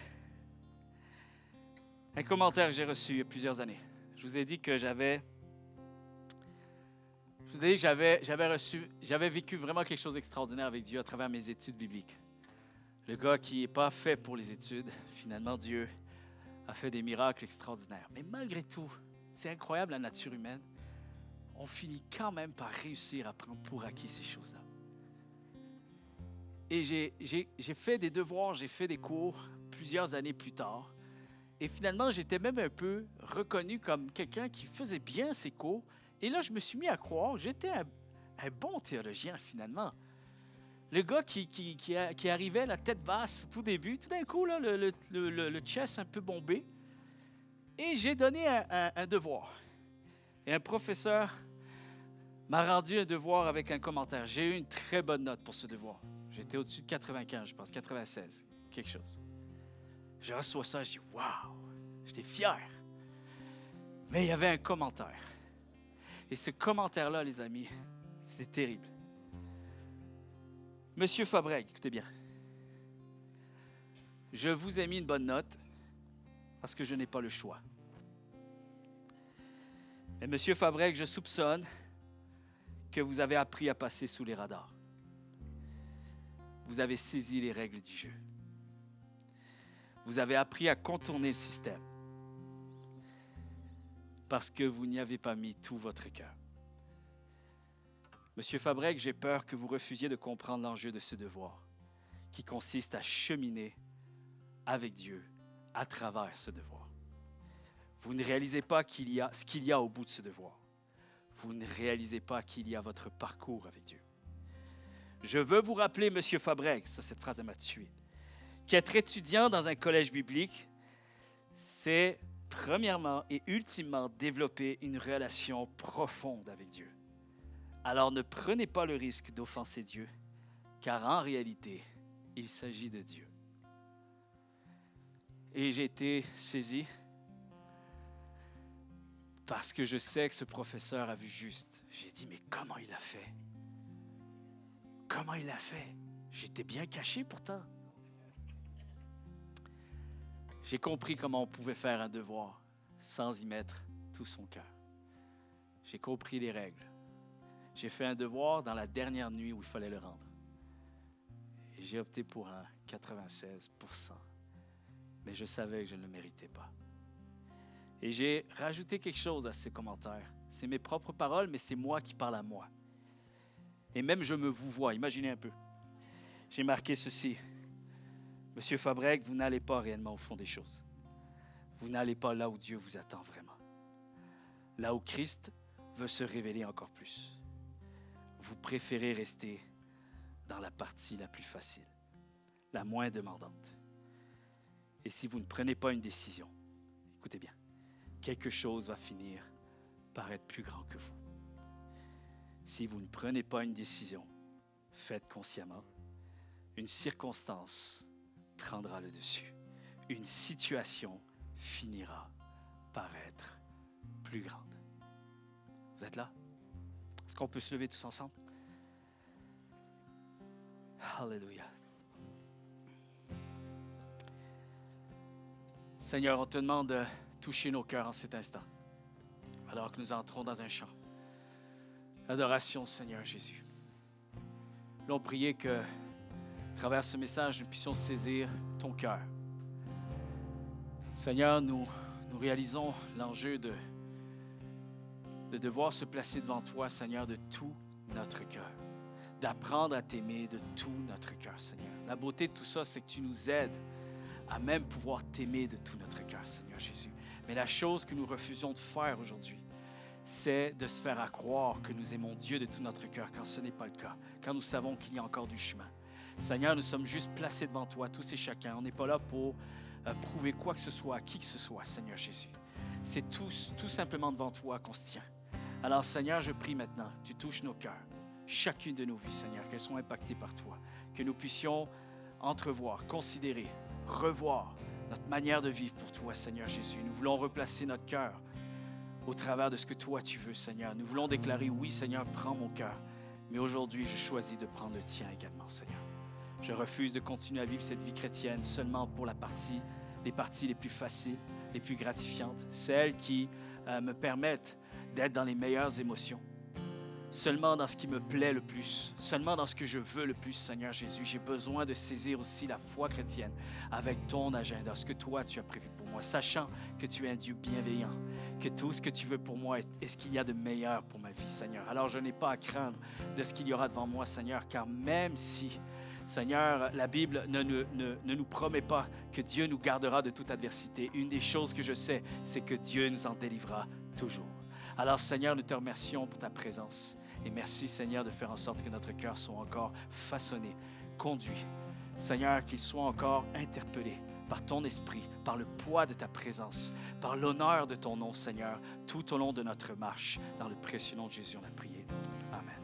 Speaker 2: Un commentaire que j'ai reçu il y a plusieurs années. Je vous ai dit que j'avais vécu vraiment quelque chose d'extraordinaire avec Dieu à travers mes études bibliques. Le gars qui n'est pas fait pour les études, finalement Dieu a fait des miracles extraordinaires. Mais malgré tout, c'est incroyable la nature humaine. On finit quand même par réussir à prendre pour acquis ces choses-là. Et j'ai fait des devoirs, j'ai fait des cours plusieurs années plus tard. Et finalement, j'étais même un peu reconnu comme quelqu'un qui faisait bien ses cours. Et là, je me suis mis à croire que j'étais un bon théologien, finalement. Le gars qui arrivait la tête basse tout début, tout d'un coup, là, le chest un peu bombé. Et j'ai donné un devoir. Et un professeur m'a rendu un devoir avec un commentaire. J'ai eu une très bonne note pour ce devoir. J'étais au-dessus de 95, je pense, 96, quelque chose. Je reçois ça, je dis « Wow! » J'étais fier. Mais il y avait un commentaire. Et ce commentaire-là, les amis, c'est terrible. Monsieur Fabreg, écoutez bien. Je vous ai mis une bonne note parce que je n'ai pas le choix. Mais Monsieur Fabreg, je soupçonne que vous avez appris à passer sous les radars. Vous avez saisi les règles du jeu. Vous avez appris à contourner le système parce que vous n'y avez pas mis tout votre cœur. Monsieur Fabreg, j'ai peur que vous refusiez de comprendre l'enjeu de ce devoir, qui consiste à cheminer avec Dieu à travers ce devoir. Vous ne réalisez pas ce qu'il y a au bout de ce devoir. Vous ne réalisez pas qu'il y a votre parcours avec Dieu. Je veux vous rappeler, Monsieur Fabreg, cette phrase m'a tué, qu'être étudiant dans un collège biblique, c'est premièrement et ultimement développer une relation profonde avec Dieu. Alors ne prenez pas le risque d'offenser Dieu, car en réalité, il s'agit de Dieu. Et j'ai été saisi parce que je sais que ce professeur a vu juste. J'ai dit, mais comment il a fait? Comment il a fait? J'étais bien caché pourtant. J'ai compris comment on pouvait faire un devoir sans y mettre tout son cœur. J'ai compris les règles. J'ai fait un devoir dans la dernière nuit où il fallait le rendre. Et j'ai opté pour un 96%. Mais je savais que je ne le méritais pas. Et j'ai rajouté quelque chose à ces commentaires. C'est mes propres paroles, mais c'est moi qui parle à moi. Et même je me vous vois, imaginez un peu. J'ai marqué ceci. Monsieur Fabreg, vous n'allez pas réellement au fond des choses. Vous n'allez pas là où Dieu vous attend vraiment. Là où Christ veut se révéler encore plus. Vous préférez rester dans la partie la plus facile, la moins demandante. Et si vous ne prenez pas une décision, écoutez bien, quelque chose va finir par être plus grand que vous. Si vous ne prenez pas une décision, faites consciemment, une circonstance prendra le dessus. Une situation finira par être plus grande. Vous êtes là? Est-ce qu'on peut se lever tous ensemble? Alléluia. Seigneur, on te demande de toucher nos cœurs en cet instant, alors que nous entrons dans un chant. Adoration, Seigneur Jésus. Nous allons prier que, à travers ce message, nous puissions saisir ton cœur. Seigneur, nous réalisons l'enjeu de devoir se placer devant toi, Seigneur, de tout notre cœur. D'apprendre à t'aimer de tout notre cœur, Seigneur. La beauté de tout ça, c'est que tu nous aides à même pouvoir t'aimer de tout notre cœur, Seigneur Jésus. Mais la chose que nous refusons de faire aujourd'hui, c'est de se faire à croire que nous aimons Dieu de tout notre cœur quand ce n'est pas le cas, quand nous savons qu'il y a encore du chemin. Seigneur, nous sommes juste placés devant toi, tous et chacun. On n'est pas là pour prouver quoi que ce soit à qui que ce soit, Seigneur Jésus. C'est tout simplement devant toi qu'on se tient. Alors, Seigneur, je prie maintenant que tu touches nos cœurs, chacune de nos vies, Seigneur, qu'elles soient impactées par toi, que nous puissions entrevoir, considérer, revoir notre manière de vivre pour toi, Seigneur Jésus. Nous voulons replacer notre cœur au travers de ce que toi tu veux, Seigneur. Nous voulons déclarer, oui, Seigneur, prends mon cœur. Mais aujourd'hui, je choisis de prendre le tien également, Seigneur. Je refuse de continuer à vivre cette vie chrétienne seulement pour les parties les plus faciles, les plus gratifiantes, celles qui me permettent d'être dans les meilleures émotions. Seulement dans ce qui me plaît le plus, seulement dans ce que je veux le plus, Seigneur Jésus. J'ai besoin de saisir aussi la foi chrétienne avec ton agenda, ce que toi tu as prévu pour moi, sachant que tu es un Dieu bienveillant, que tout ce que tu veux pour moi est ce qu'il y a de meilleur pour ma vie, Seigneur. Alors je n'ai pas à craindre de ce qu'il y aura devant moi, Seigneur, car même si, Seigneur, la Bible ne nous promet pas que Dieu nous gardera de toute adversité, une des choses que je sais, c'est que Dieu nous en délivrera toujours. Alors, Seigneur, nous te remercions pour ta présence. Et merci, Seigneur, de faire en sorte que notre cœur soit encore façonné, conduit. Seigneur, qu'il soit encore interpellé par ton esprit, par le poids de ta présence, par l'honneur de ton nom, Seigneur, tout au long de notre marche. Dans le précieux nom de Jésus, on a prié. Amen.